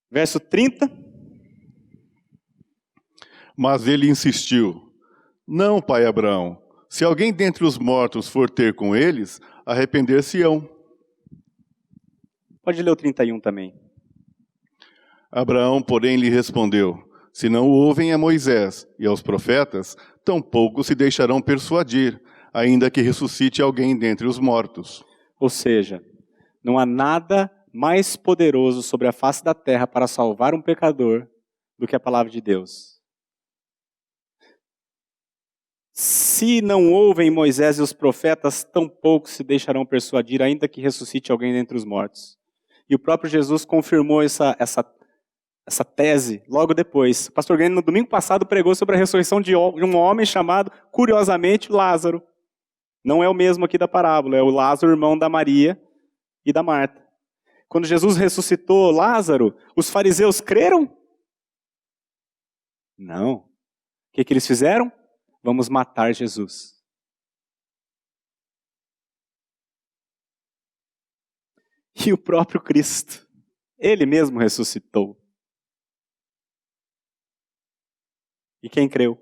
Verso 30. Mas ele insistiu: Não, pai Abraão, se alguém dentre os mortos for ter com eles, arrepender-se-ão. Pode ler o 31 também. Abraão, porém, lhe respondeu: Se não ouvem a Moisés e aos profetas, tampouco se deixarão persuadir, ainda que ressuscite alguém dentre os mortos. Ou seja, não há nada mais poderoso sobre a face da terra para salvar um pecador do que a palavra de Deus. Se não ouvem Moisés e os profetas, tampouco se deixarão persuadir, ainda que ressuscite alguém dentre os mortos. E o próprio Jesus confirmou essa tese logo depois. O pastor Grêmio, no domingo passado, pregou sobre a ressurreição de um homem chamado, curiosamente, Lázaro. Não é o mesmo aqui da parábola, é o Lázaro, irmão da Maria e da Marta. Quando Jesus ressuscitou Lázaro, os fariseus creram? Não. O que eles fizeram? Vamos matar Jesus. E o próprio Cristo, ele mesmo ressuscitou. E quem creu?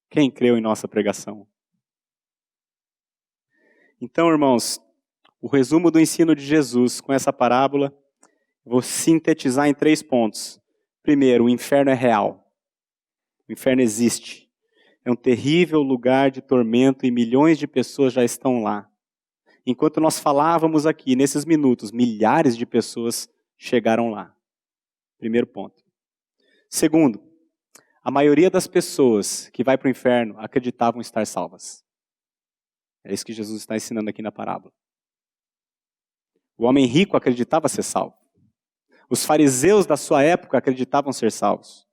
Quem creu em nossa pregação? Então, irmãos, o resumo do ensino de Jesus com essa parábola, vou sintetizar em 3 pontos. Primeiro, o inferno é real. O inferno existe. É um terrível lugar de tormento e milhões de pessoas já estão lá. Enquanto nós falávamos aqui, nesses minutos, milhares de pessoas chegaram lá. Primeiro ponto. Segundo, a maioria das pessoas que vai para o inferno acreditavam estar salvas. É isso que Jesus está ensinando aqui na parábola. O homem rico acreditava ser salvo. Os fariseus da sua época acreditavam ser salvos.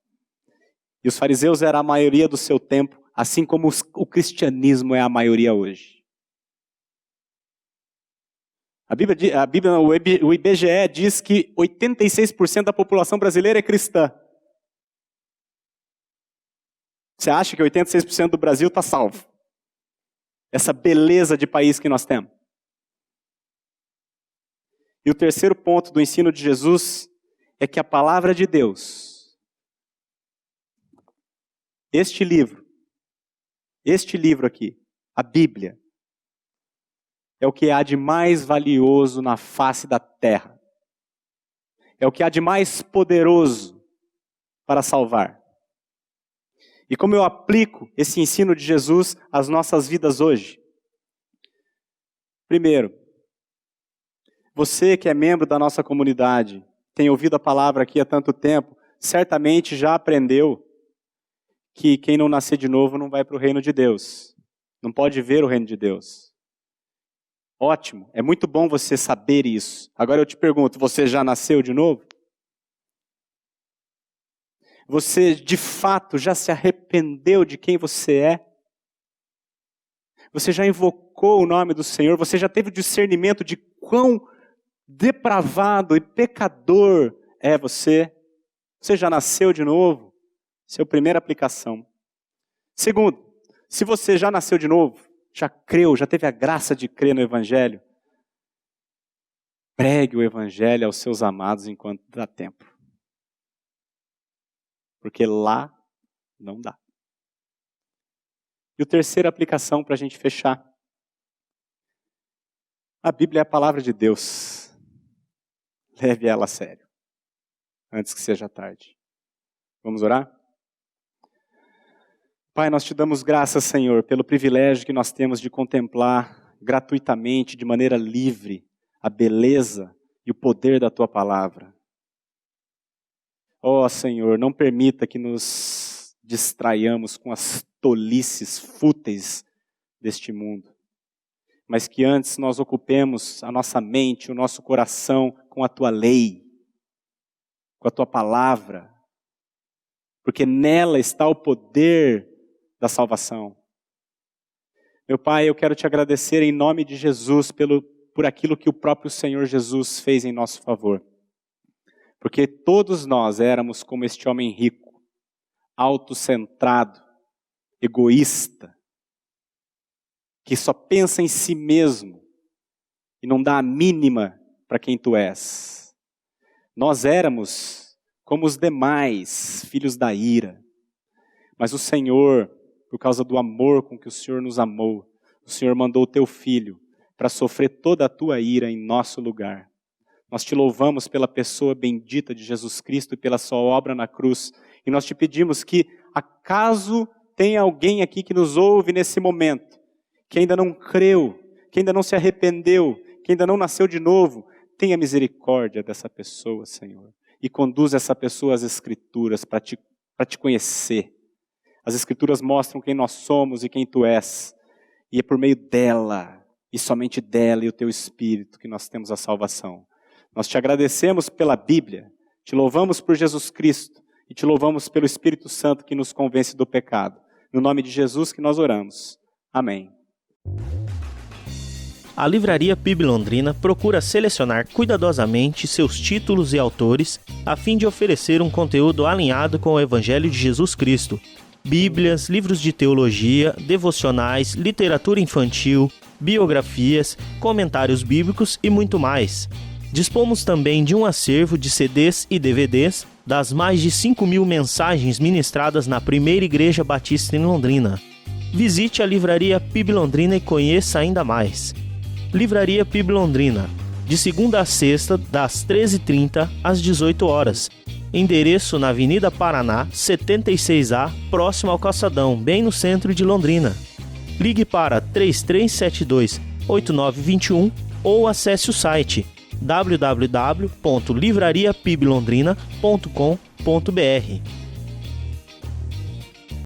E os fariseus eram a maioria do seu tempo, assim como o cristianismo é a maioria hoje. O IBGE diz que 86% da população brasileira é cristã. Você acha que 86% do Brasil está salvo? Essa beleza de país que nós temos. E o terceiro ponto do ensino de Jesus é que a palavra de Deus, este livro aqui, a Bíblia, é o que há de mais valioso na face da terra. É o que há de mais poderoso para salvar. E como eu aplico esse ensino de Jesus às nossas vidas hoje? Primeiro, você que é membro da nossa comunidade, tem ouvido a palavra aqui há tanto tempo, certamente já aprendeu que quem não nascer de novo não vai para o reino de Deus. Não pode ver o reino de Deus. Ótimo, é muito bom você saber isso. Agora eu te pergunto, você já nasceu de novo? Você de fato já se arrependeu de quem você é? Você já invocou o nome do Senhor? Você já teve o discernimento de quão depravado e pecador é você? Você já nasceu de novo? Essa é a primeira aplicação. Segundo, se você já nasceu de novo, já creu, já teve a graça de crer no Evangelho, pregue o Evangelho aos seus amados enquanto dá tempo. Porque lá não dá. E a terceira aplicação para a gente fechar. A Bíblia é a palavra de Deus. Leve ela a sério, antes que seja tarde. Vamos orar? Pai, nós te damos graças, Senhor, pelo privilégio que nós temos de contemplar gratuitamente, de maneira livre, a beleza e o poder da Tua palavra. Ó Senhor, não permita que nos distraiamos com as tolices fúteis deste mundo, mas que antes nós ocupemos a nossa mente, o nosso coração com a Tua lei, com a Tua palavra, porque nela está o poder da salvação. Meu Pai, eu quero te agradecer em nome de Jesus por aquilo que o próprio Senhor Jesus fez em nosso favor. Porque todos nós éramos como este homem rico, autocentrado, egoísta, que só pensa em si mesmo e não dá a mínima para quem tu és. Nós éramos como os demais, filhos da ira. Mas o Senhor, por causa do amor com que o Senhor nos amou, o Senhor mandou o teu Filho para sofrer toda a tua ira em nosso lugar. Nós te louvamos pela pessoa bendita de Jesus Cristo e pela sua obra na cruz. E nós te pedimos que, acaso tenha alguém aqui que nos ouve nesse momento, que ainda não creu, que ainda não se arrependeu, que ainda não nasceu de novo, tenha misericórdia dessa pessoa, Senhor. E conduza essa pessoa às Escrituras para te conhecer. As Escrituras mostram quem nós somos e quem Tu és. E é por meio dela, e somente dela e o Teu Espírito, que nós temos a salvação. Nós te agradecemos pela Bíblia, te louvamos por Jesus Cristo e te louvamos pelo Espírito Santo que nos convence do pecado. No nome de Jesus que nós oramos. Amém. A Livraria PIB Londrina procura selecionar cuidadosamente seus títulos e autores a fim de oferecer um conteúdo alinhado com o Evangelho de Jesus Cristo. Bíblias, livros de teologia, devocionais, literatura infantil, biografias, comentários bíblicos e muito mais. Dispomos também de um acervo de CDs e DVDs das mais de 5.000 mensagens ministradas na Primeira Igreja Batista em Londrina. Visite a Livraria PIB Londrina e conheça ainda mais. Livraria PIB Londrina, de segunda a sexta, das 13h30 às 18 horas. Endereço na Avenida Paraná, 76A, próximo ao Calçadão, bem no centro de Londrina. Ligue para 3372-8921 ou acesse o site www.livrariapiblondrina.com.br.